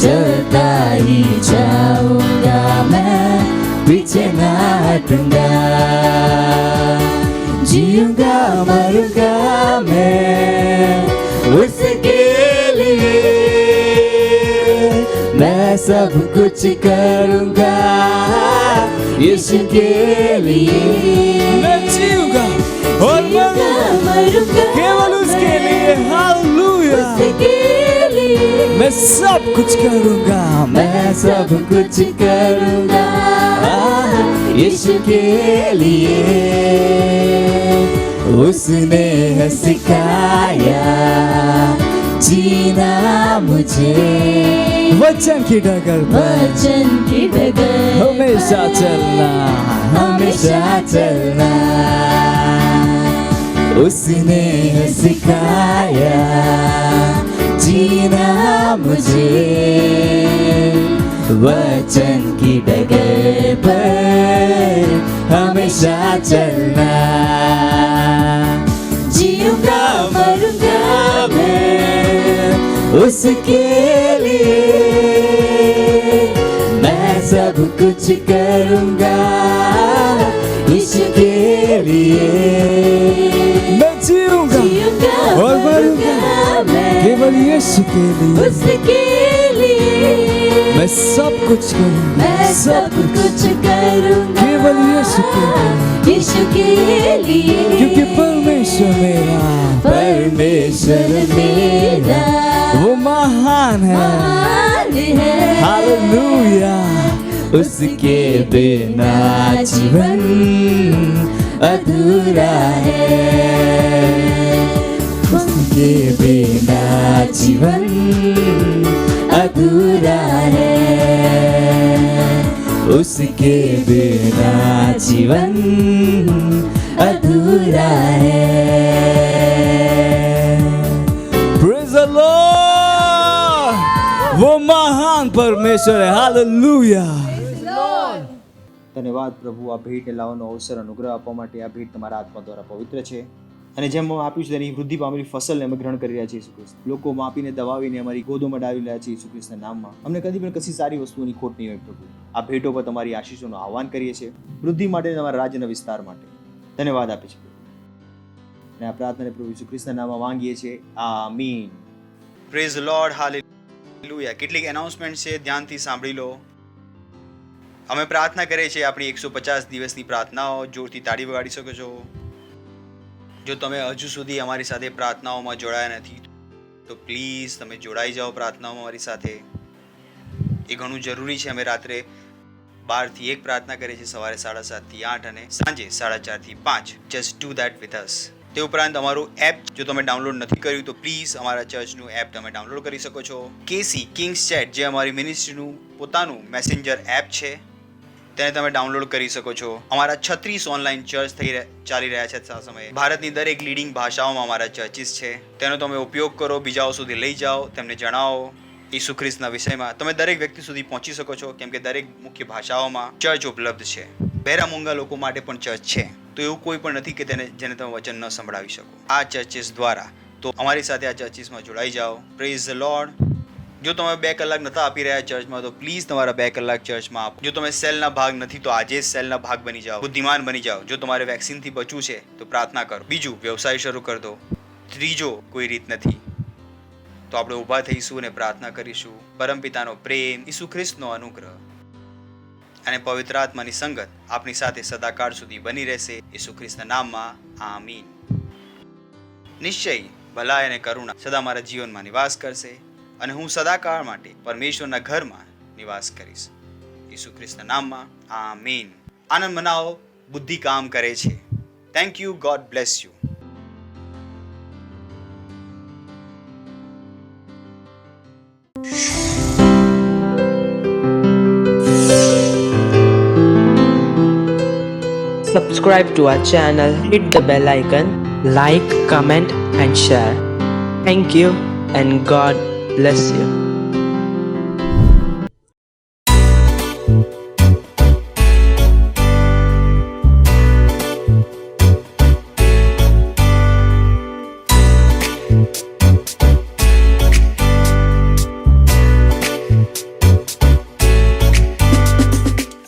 चलता ही जाऊंगा मैं, पीछे ना हटूंगा. जीऊंगा मरूंगा मैं उसके लिए, मैं सब कुछ करूंगा यीशु के लिए. मैं जीऊंगा और मरूंगा केवल उसके लिए. हालेलुया. उसके लिए मैं सब कुछ करूंगा, मैं सब कुछ करूंगा यीशु के लिए. उसने है सिखाया जीना मुझे, वचन की डगर पर वचन की डगर हमेशा चलना, हमेशा चलना. उसने है सिखाया जीना मुझे, वचन की डगर पर हमेशा चलना. जीऊंगा मरूंगा मैं उसके लिए, मैं सब कुछ करूंगा इसके लिए. मैं जीऊंगा और मरूंगा मैं केवल यीशु के लिए. उसके लिए मैं सब कुछ करूँगा, मैं सब कुछ करूँगा केवल यीशु के लिए, यीशु के लिए, क्योंकि परमेश्वर मेरा वो महान है, महान है। हालेलुया। उसके बिना जीवन अधूरा है, उसके बिना जीवन अधूरा है, उसके बिना जीवन अधूरा है। Praise the Lord! वो महान परमेश्वर है, हालेलुया। ધન્યવાદ પ્રભુ, આ ભેટને લાવવાનો અવસર અનુગ્રહ આપવા માટે. આ ભેટ તમારા આત્મા દ્વારા પવિત્ર છે અને જેમ અમે આપ્યું છે તેની વૃદ્ધિ પામેલી ફસલને અમે ગ્રહણ કરી રહ્યા છીએ ઈસુ ખ્રિસ્ત. લોકો માપીને દબાવીને અમારી ગોદોમાં ડાળી રહ્યા છે ઈસુ ખ્રિસ્તના નામમાં. અમને કદી પણ કશી સારી વસ્તુઓની ખોટ નહીં હોય પ્રભુ. આ ભેટો પર તમારી આશીષોનું આહ્વાન કરીએ છીએ, વૃદ્ધિ માટે, તમારા રાજ્યના વિસ્તાર માટે. ધન્યવાદ આપે છે અને આ પ્રાર્થનાને પ્રભુ ઈસુ ખ્રિસ્તના નામમાં માંગીએ છીએ, આમીન. Praise Lord, hallelujah. કેટલીક એનાઉન્સમેન્ટ છે, ધ્યાનથી સાંભળી લો. અમે પ્રાર્થના કરીએ છીએ આપણી 150 દિવસની પ્રાર્થનાઓ. જોરથી તાળી વગાડી શકો છો. જો તમે હજુ સુધી અમારી સાથે પ્રાર્થનાઓમાં જોડાયા નથી તો પ્લીઝ તમે જોડાઈ જાઓ પ્રાર્થનાઓમાં અમારી સાથે. એ ઘણું જરૂરી છે. અમે રાત્રે 12 થી 1 પ્રાર્થના કરીએ છીએ, સવારે 7:30 થી 8 અને સાંજે 4:30 થી 5. Just do that with us. તે ઉપરાંત અમારું એપ જો તમે ડાઉનલોડ નથી કર્યું તો પ્લીઝ અમારા ચર્ચનું એપ તમે ડાઉનલોડ કરી શકો છો. કેસી કિંગ્સ ચેટ જે અમારી મિનિસ્ટ્રીનું પોતાનું મેસેન્જર એપ છે તેને તમે ડાઉનલોડ કરી શકો છો. અમારા 36 ઓનલાઈન ચર્ચ ચાલી રહ્યા છે આ સમયે. ભારતની દરેક લીડિંગ ભાષાઓમાં અમારા ચર્ચિસ છે. તેનો તમે ઉપયોગ કરો, બીજાઓ સુધી લઈ જાઓ, તેમને જણાવો ઈસુ ખ્રિસ્તના વિષયમાં. તમે દરેક વ્યક્તિ સુધી પહોંચી શકો છો કેમ કે દરેક મુખ્ય ભાષાઓમાં ચર્ચ ઉપલબ્ધ છે. બહેરા મૂંગા લોકો માટે પણ ચર્ચ છે. તો એવું કોઈ પણ નથી કે જેને તમે વચન ન સંભળાવી શકો આ ચર્ચિસ દ્વારા. તો અમારી સાથે આ ચર્ચિસમાં જોડાઈ જાઓ. Praise the lord. જો તમે 2 કલાક નતા આપી રહ્યા ચર્ચમાં તો પ્લીઝ તમારા 2 કલાક ચર્ચમાં આપો. જો તમે સેલના ભાગ નથી તો આજે જ સેલના ભાગ બની જાઓ, બુદ્ધિમાન બની જાઓ. જો તમારે વેક્સિનથી બચવું છે તો પ્રાર્થના કરો. બીજું, વ્યવસાય શરૂ કરી દો. ત્રીજો, કોઈ રીત નથી તો આપણે ઊભા થઈશું અને પ્રાર્થના કરીશું. પરમપિતાનો પ્રેમ, ઈસુ ખ્રિસ્તનો અનુગ્રહ અને પવિત્ર આત્માની સંગત આપની સાથે સદાકાળ સુધી બની રહેશે. ઈસુ ખ્રિસ્તના નામમાં આમીન. નિશ્ચય ભલાઈ અને કરુણા સદા મારા જીવનમાં નિવાસ કરશે અને હું સદાકાળ માટે પરમેશ્વરના ઘરમાં નિવાસ કરીશ. ઈસુ ખ્રિસ્તના નામમાં આમીન. આનંદ મનાવો, બુદ્ધિ કામ કરે છે. Thank you. God bless you. Subscribe to our channel, hit the bell icon, like, comment and share. Thank you and God bless you.